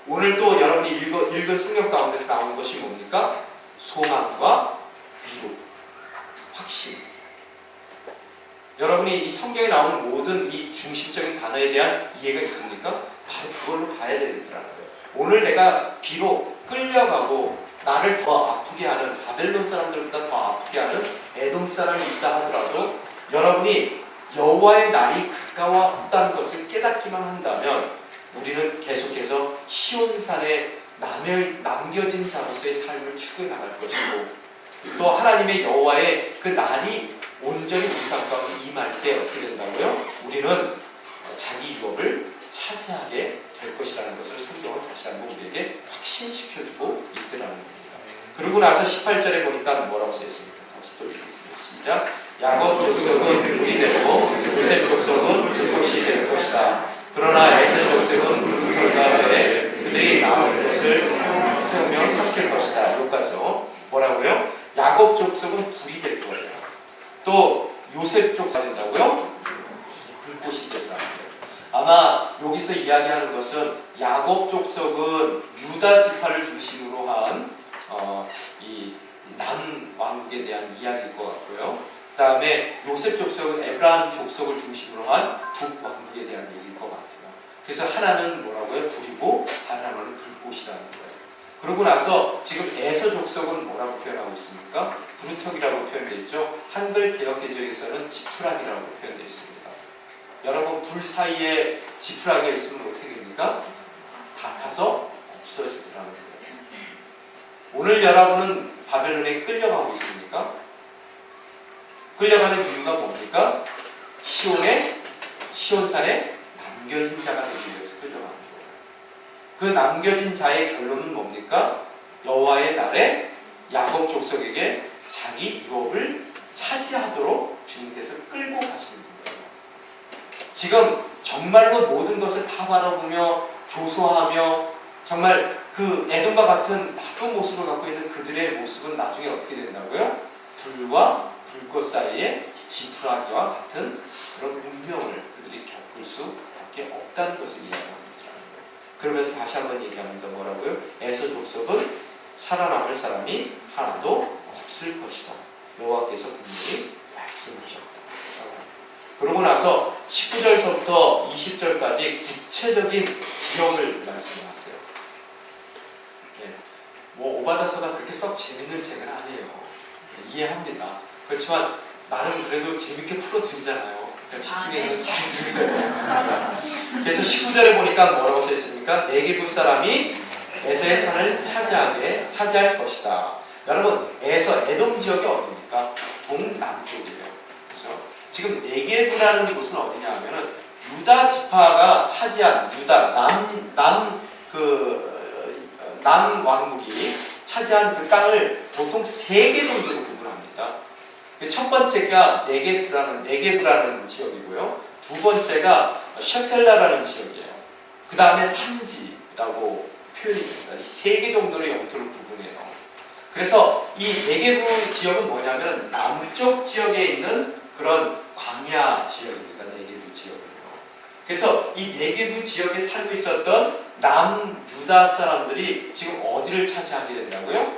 오늘 또 여러분이 읽은 성경 가운데서 나오는 것이 뭡니까? 소망과 위로, 확신. 여러분이 이 성경에 나오는 모든 이 중심적인 단어에 대한 이해가 있습니까? 바로 그걸로 봐야 되더라고요. 오늘 내가 비록 끌려가고 나를 더 아프게 하는 바벨론 사람들보다 더 아프게 하는 에돔 사람이 있다 하더라도 여러분이 여호와의 날이 가까웠다는 것을 깨닫기만 한다면 우리는 계속해서 시온산에 남겨진 자로서의 삶을 추구해 나갈 것이고 또 하나님의 여호와의 그 날이 온전히 우리 삶 가운데 임할 때 어떻게 된다고요? 우리는 자기 유업을 차지하게 될 것이라는 것을 성경은 다시 한번 우리에게 확신시켜주고 있더라는 겁니다. 그러고 나서 18절에 보니까 뭐라고 써있습니까? 다시 또 읽겠습니다. 시작. 야곱 족속은 불이 되고 요셉 족속은 불꽃이 될 것이다. 그러나 에서 족속은 불꽃과 외에 그들이 남은 것을 태우며 삼킬 것이다. 여기까지요. 뭐라고요? 야곱 족속은 불이 될 거예요. 또 요셉 족속이 된다고요? 불꽃이 된다는 거예요. 아마 여기서 이야기하는 것은 야곱 족속은 유다 지파를 중심으로 한 이 남왕국에 대한 이야기일 것 같고요. 그 다음에 요셉 족속은 에브라임 족속을 중심으로 한 북왕국에 대한 얘기일 것 같아요. 그래서 하나는 뭐라고요? 불이고 다른 하나는 불꽃이라는 거예요. 그러고 나서 지금 에서 족속은 뭐라고 표현하고 있습니까? 부르턱이라고 표현되어 있죠. 한글 개역개정에서는 지푸라기라고 표현되어 있습니다. 여러분 불 사이에 지푸라기가 있으면 어떻게 됩니까? 다 타서 없어지더라는 거예요. 오늘 여러분은 바벨론에 끌려가고 있습니까? 끌려가는 이유가 뭡니까? 시온산에 남겨진 자가 되기 위해서 끌려가는 거예요. 그 남겨진 자의 결론은 뭡니까? 여호와의 날에 야곱 족속에게 자기 유업을 차지하도록 주님께서 끌고 가시는 거예요. 지금 정말로 모든 것을 다 바라보며 조소하며 정말 그 에돔과 같은 나쁜 모습을 갖고 있는 그들의 모습은 나중에 어떻게 된다고요? 불과 불꽃 사이에 지푸라기와 같은 그런 운명을 그들이 겪을 수밖에 없다는 것을 이야기합니다. 그러면서 다시 한번 얘기합니다. 뭐라고요? 에서 족속은 살아남을 사람이 하나도 없을 것이다. 여호와께서 분명히 말씀하셨다. 그러고 나서 19절서부터 20절까지 구체적인 구형을 말씀하세요. 뭐 오바다서가 그렇게 썩 재밌는 책은 아니에요. 이해합니다. 그렇지만 나름 그래도 재밌게 풀어드리잖아요. 집중해서 잘 들으세요. 그래서 19절에 보니까 뭐라고 써있습니까? 네게부 사람이 에서의 산을 차지할 것이다. 여러분, 에돔 지역이 어디입니까? 동남쪽이에요. 그렇죠? 지금 네게부라는 곳은 어디냐 하면은 유다 지파가 차지한 남 왕국이 차지한 그 땅을 보통 3개 정도로 구분합니다. 첫 번째가 네게브라는 지역이고요. 두 번째가 셔텔라라는 지역이에요. 그 다음에 산지라고 표현이 됩니다. 이 3개 정도로 영토를 구분해요. 그래서 이 네게브 지역은 뭐냐면 남쪽 지역에 있는 그런 광야 지역입니다. 네게브 지역은요. 그래서 이 네게브 지역에 살고 있었던 남유다 사람들이 지금 어디를 차지하게 된다고요?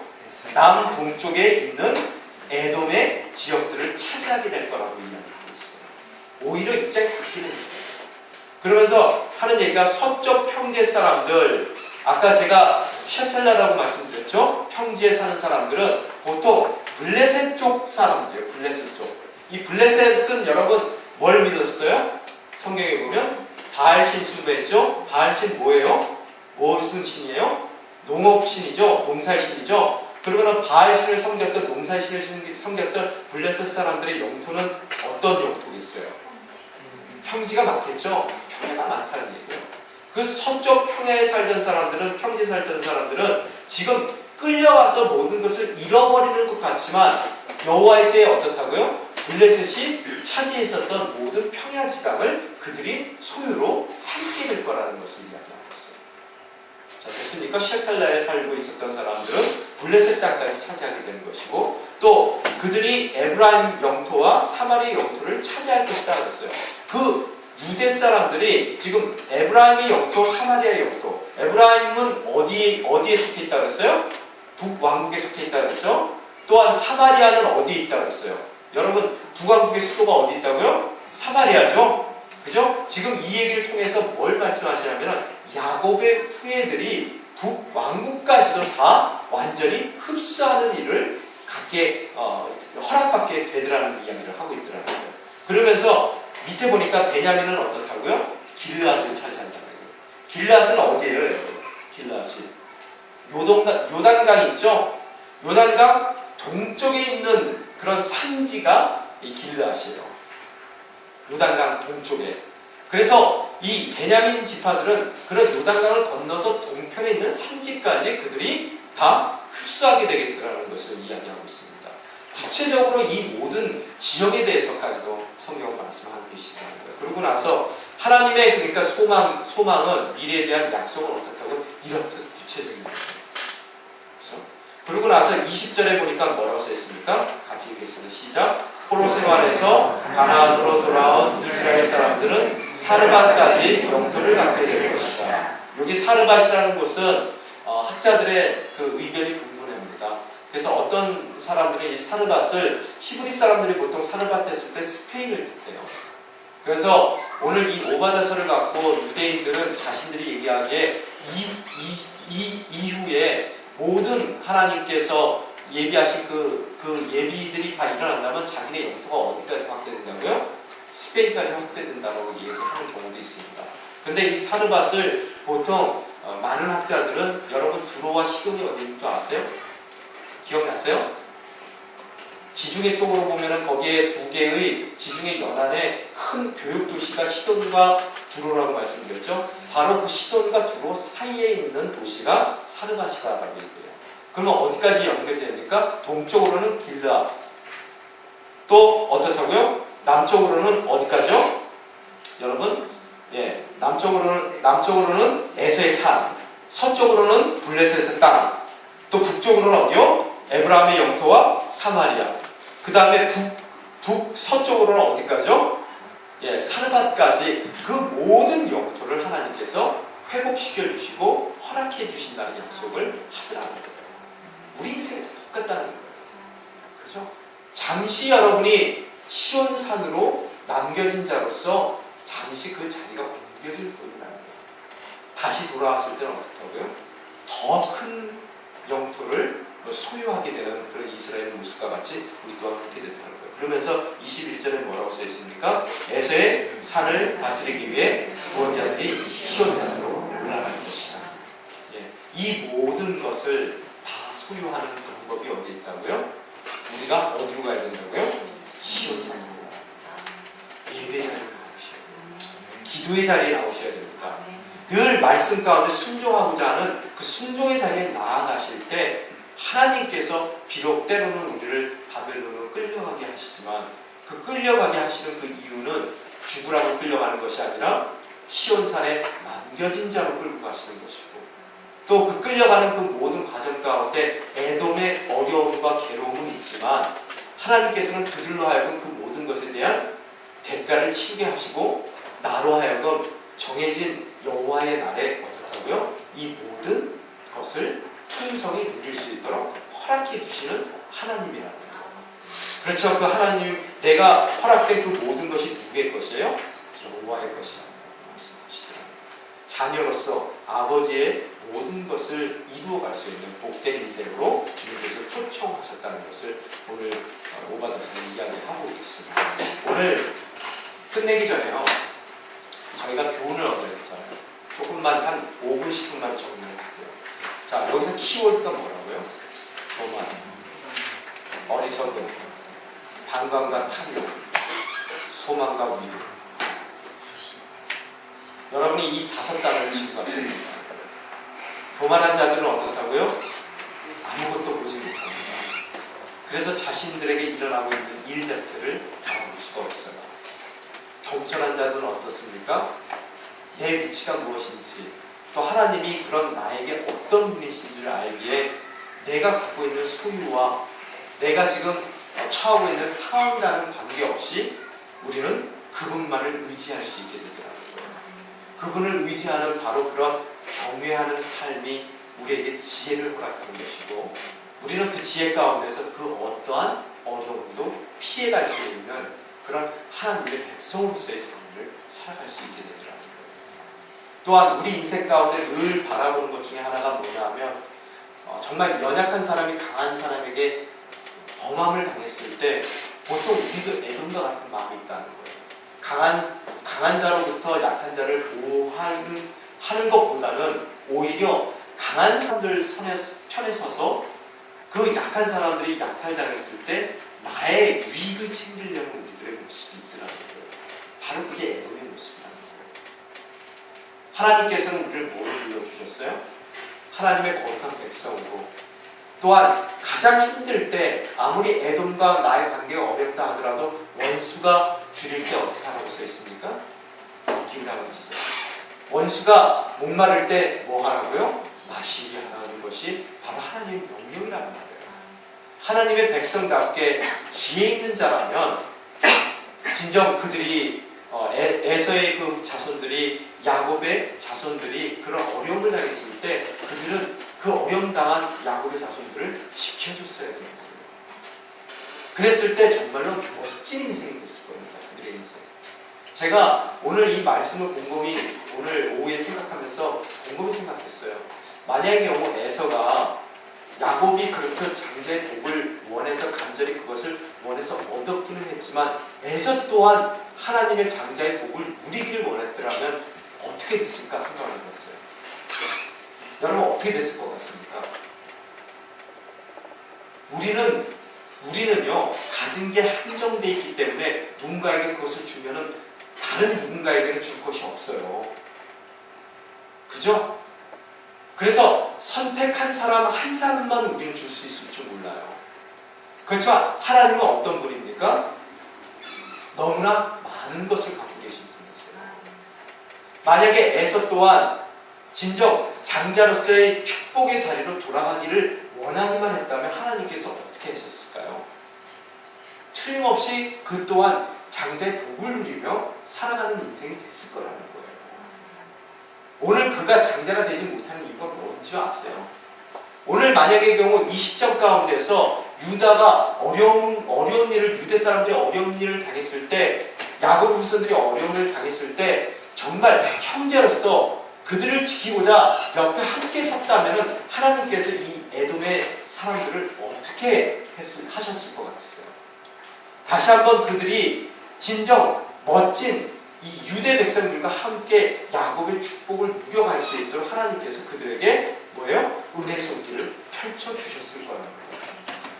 남동쪽에 있는 에돔의 지역들을 차지하게 될 거라고 이야기하고 있어요. 오히려 입장이 바뀌는 거예요. 그러면서 하는 얘기가 서쪽 평지의 사람들, 아까 제가 셰펠라라고 말씀드렸죠? 평지에 사는 사람들은 보통 블레셋 쪽 사람들이에요. 블레셋 쪽. 이 블레셋은 여러분 뭘 믿었어요? 성경에 보면 바알신 숭배했죠? 바알신 뭐예요? 무슨 신이에요? 농업신이죠? 농사의 신이죠? 그러면 바알신을 섬겼던 농사의 신을 섬겼던 블레셋 사람들의 영토는 어떤 영토겠어요? 평지가 많겠죠? 평야가 많다는 얘기예요. 그 서쪽 평야에 살던 사람들은, 평지에 살던 사람들은 지금 끌려와서 모든 것을 잃어버리는 것 같지만 여호와의 때에 어떻다고요? 블레셋이 차지했었던 모든 평야 지방을 그들이 소유로 삼게 될 거라는 것을 이야기하고 있어요. 자, 됐습니까? 셰칼라에 살고 있었던 사람들은 블레셋 땅까지 차지하게 되는 것이고, 또 그들이 에브라임 영토와 사마리아 영토를 차지할 것이다 그랬어요. 그 유대 사람들이 지금 에브라임의 영토, 사마리아의 영토, 에브라임은 어디에 속해 있다 그랬어요? 북왕국에 속해 있다 그랬죠? 또한 사마리아는 어디에 있다 그랬어요? 여러분, 북왕국의 수도가 어디 있다고요? 사마리아죠? 그죠? 지금 이 얘기를 통해서 뭘 말씀하시냐면 야곱의 후예들이 북왕국까지도 다 완전히 흡수하는 일을 허락받게 되더라는 이야기를 하고 있더라는 거예요. 그러면서 밑에 보니까 베냐민은 어떻다고요? 길르앗을 차지한다는 거예요. 길르앗은 어디예요, 여러분? 길르앗이 요단강 있죠? 요단강 동쪽에 있는 그런 산지가 이 길르앗이에요. 요단강 동쪽에. 그래서 이 베냐민 지파들은 그런 요단강을 건너서 동편에 있는 산지까지 그들이 다 흡수하게 되겠다는 것을 이야기하고 있습니다. 구체적으로 이 모든 지역에 대해서까지도 성경은 말씀하고 계시다는 거예요. 그러고 나서 하나님의 그러니까 소망은 미래에 대한 약속은 어떻다고? 이렇듯 구체적인 거예요. 그렇죠? 그러고 나서 20절에 보니까 뭐라고 써있습니까? 같이 읽겠습니다. 시작. 포로 생활에서 가나안으로 돌아온 이스라엘 사람들은 사르밧까지 영토를 갖게 될 것이다. 여기 사르밧이라는 곳은 학자들의 그 의견이 분분합니다. 그래서 어떤 사람들이 이 사르밧을 히브리 사람들이 보통 사르밧 했을 때 스페인을 뜻해요. 그래서 오늘 이 오바다서를 갖고 유대인들은 자신들이 얘기하기에 이후에 모든 하나님께서 예비하신 그 예비들이 다 일어난다면 자기네 영토가 어디까지 확대된다고요? 스페인까지 확대된다고 얘기하는 경우도 있습니다. 근데 이 사르밧을 보통 많은 학자들은 여러분 두로와 시돈이 어디인지 아세요? 기억나세요? 지중해 쪽으로 보면은 거기에 두 개의 지중해 연안에 큰 교육 도시가 시돈과 두로라고 말씀드렸죠. 바로 그 시돈과 두로 사이에 있는 도시가 사르밧이다라고 얘기해요. 그러면 어디까지 연결됩니까? 동쪽으로는 길르앗. 또 어떻다고요? 남쪽으로는 어디까지요? 여러분, 남쪽으로는 에서의 산, 서쪽으로는 블레셋의 땅, 또 북쪽으로는 어디요? 에브라임의 영토와 사마리아. 그 다음에 북서쪽으로는 어디까지요? 사르밧까지 그 모든 영토를 하나님께서 회복시켜 주시고 허락해 주신다는 약속을 하더라는 거예요. 우리 인생에도 똑같다는 거예요. 그죠? 잠시 여러분이 시온산으로 남겨진 자로서 잠시 그 자리가 옮겨질 뿐이라는 거예요. 다시 돌아왔을 때는 어떻다고요? 더 큰 영토를 소유하게 되는 그런 이스라엘 모습과 같이 우리 또한 그렇게 되더라는 거예요. 그러면서 21절에 뭐라고 써 있습니까? 에서의 산을 다스리기 위해 구원자들이 시온산으로 올라갈 것이다. 예. 이 모든 것을 다 소유하는 방법이 어디에 있다고요? 우리가 어디로 가야 된다고요? 시온산으로. 예배 자리에 나오셔야 돼요. 기도의 자리에 나오셔야 됩니다. 늘 말씀 가운데 순종하고자 하는 그 순종의 자리에 나아가실 때 하나님께서 비록 때로는 우리를 바벨론으로 끌려가게 하시지만 그 끌려가게 하시는 그 이유는 죽으라고 끌려가는 것이 아니라 시온산에 남겨진 자로 끌고 가시는 것이고 또 그 끌려가는 그 모든 과정 가운데 에돔의 어려움과 괴로움은 있지만 하나님께서는 그들로 하여금 그 모든 것에 대한 대가를 치르게 하시고 나로 하여금 정해진 여호와의 날에 어떻다고요? 이 모든 것을 풍성히 누릴 수 있도록 허락해 주시는 하나님이라는 거예요. 그렇죠. 그 하나님, 내가 허락된 그 모든 것이 누구의 것이에요? 여호와의 것이라고 말씀하시더라고요. 자녀로서 아버지의 모든 것을 이루어갈 수 있는 복된 인생으로 주님께서 초청하셨다는 것을 오늘 오바다서는 이야기하고 있습니다. 오늘 끝내기 전에요. 저희가 교훈을 얻어야 되잖아요. 조금만 한 5분, 10분만 정리를 할게요. 자, 여기서 키워드가 뭐라고요? 교만, 어리석음, 방광과 탐욕, 소망과 위로. 여러분이 이 5단어를 치고 가셔야 됩니다. 교만한 자들은 어떻다고요? 아무것도 보지 못합니다. 그래서 자신들에게 일어나고 있는 일 자체를 바라볼 수가 없어요. 겸손한 자들은 어떻습니까? 내 위치가 무엇인지 또 하나님이 그런 나에게 어떤 분이신지를 알기에 내가 갖고 있는 소유와 내가 지금 처하고 있는 상황이라는 관계없이 우리는 그분만을 의지할 수 있게 되더라고요. 그분을 의지하는 바로 그런 경외하는 삶이 우리에게 지혜를 허락하는 것이고 우리는 그 지혜 가운데서 그 어떠한 어려움도 피해갈 수 있는 그런 하나님의 백성으로서의 삶을 살아갈 수 있게 되더라고요. 또한 우리 인생 가운데 늘 바라보는 것 중에 하나가 뭐냐 하면 정말 연약한 사람이 강한 사람에게 범함을 당했을 때 보통 우리도 애돔과 같은 마음이 있다는 거예요. 강한 자로부터 약한 자를 보호하는 것보다는 오히려 강한 사람들 편에 서서 그 약한 사람들이 약탈당했을 때 나의 유익을 챙기려는 우리들의 모습이 있더라고요. 바로 그게 애돔의 모습이라는 거예요. 하나님께서는 우리를 뭐로 불러주셨어요? 하나님의 거룩한 백성으로. 또한 가장 힘들 때 아무리 애돔과 나의 관계가 어렵다 하더라도 원수가 줄일 때 어떻게 하라고 써 있습니까? 먹이라고 있어요. 원수가 목마를 때 뭐 하라고요? 마시게 하라는 것이 바로 하나님의 명령이라는 말이에요. 하나님의 백성답게 지혜 있는 자라면 진정 그들이 에서의 그 자손들이 야곱의 자손들이 그런 어려움을 당했을 때 그들은 그 어려움 당한 야곱의 자손들을 지켜줬어야 되는 거예요. 그랬을 때 정말로 멋진 인생이 됐을 겁니다. 그들의 인생. 제가 오늘 이 말씀을 곰곰이 오늘 오후에 생각하면서 곰곰이 생각했어요. 만약의 경우 에서가 야곱이 그렇게 장자의 복을 원해서 간절히 그것을 원해서 얻었기는 했지만 에서 또한 하나님의 장자의 복을 누리기를 원했더라면 어떻게 됐을까 생각을 해봤어요. 여러분 어떻게 됐을 것 같습니까? 우리는요 가진 게 한정되어 있기 때문에 누군가에게 그것을 주면은 다른 누군가에게는 줄 것이 없어요. 그죠? 그래서 선택한 사람 한 사람만 우리는 줄 수 있을 줄 몰라요. 그렇지만 하나님은 어떤 분입니까? 너무나 많은 것을 갖고 계신 분이세요. 만약에 에서 또한 진정 장자로서의 축복의 자리로 돌아가기를 원하기만 했다면 하나님께서 어떻게 하셨을까요? 틀림없이 그 또한 장자의 복을 누리며 살아가는 인생이 됐을 거라는 거예요. 오늘 그가 장자가 되지 못하는 이유가 뭔지 아세요? 오늘 만약의 경우 이 시점 가운데서 유다가 어려운 일을, 유대 사람들이 어려운 일을 당했을 때, 야곱 후손들이 어려움을 당했을 때 정말 형제로서 그들을 지키고자 옆에 함께 섰다면 하나님께서 이 에돔의 사람들을 어떻게 하셨을 것 같았어요? 다시 한번 그들이 진정 멋진 이 유대 백성들과 함께 야곱의 축복을 누려갈 수 있도록 하나님께서 그들에게 뭐예요? 은혜의 손길을 펼쳐주셨을 거라는 거예요.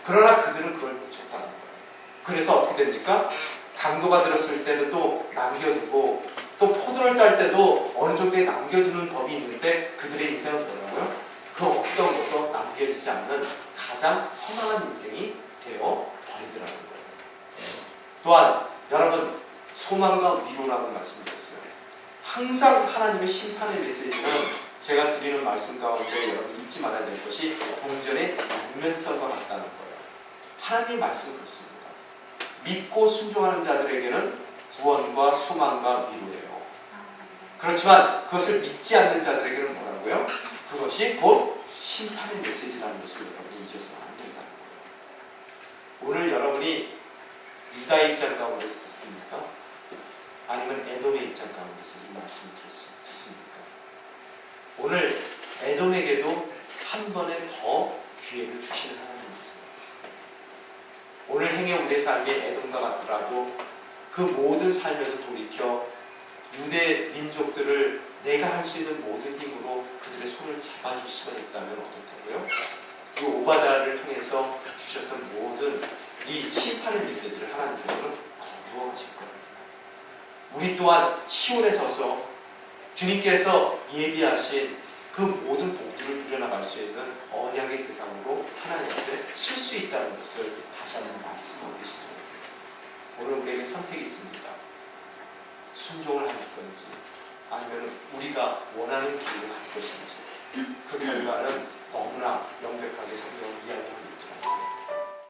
그러나 그들은 그걸 놓쳤다는 거예요. 그래서 어떻게 됩니까? 강도가 들었을 때는 또 남겨두고 또 포도를 딸 때도 어느 정도에 남겨두는 법이 있는데 그들의 인생은 뭐라고요? 그 어떤 것도 남겨지지 않는 가장 허망한 인생이 되어 버리더라는 거예요. 또한 여러분 소망과 위로라고 말씀드렸어요. 항상 하나님의 심판의 메시지는 제가 드리는 말씀 가운데 여러분 잊지 말아야 될 것이 동전의 양면성과 같다는 거예요. 하나님의 말씀은 그렇습니다. 믿고 순종하는 자들에게는 구원과 소망과 위로예요. 그렇지만 그것을 믿지 않는 자들에게는 뭐라고요? 그것이 곧 심판의 메시지라는 것을 여러분이 잊어서는 안 된다는 거예요. 오늘 여러분이 유다의 입장 가운데서 듣습니까? 아니면 에돔의 입장 가운데서 이 말씀을 듣습니까? 오늘 에돔에게도 한 번에 더 기회를 주시는 하나님이 있습니다. 오늘 행여 우리의 삶이 에돔과 같더라도 그 모든 삶에서 돌이켜 유대 민족들을 내가 할 수 있는 모든 힘으로 그들의 손을 잡아줄 수가 있다면 어떻다고요? 이 오바다를 통해서 주셨던 모든 이 심판의 메시지를 하나님께서는 거두어가실 거예요. 우리 또한 시온에 서서 주님께서 예비하신 그 모든 복들을 누려나갈 수 있는 언약의 대상으로 하나님 앞에 쓸 수 있다는 것을 다시 한번 말씀하고 계시죠. 오늘 우리에게 선택이 있습니다. 순종을 할 건지 아니면 우리가 원하는 길로 갈 것인지 그 결과는 너무나 명백하게 성경은 이야기합니다.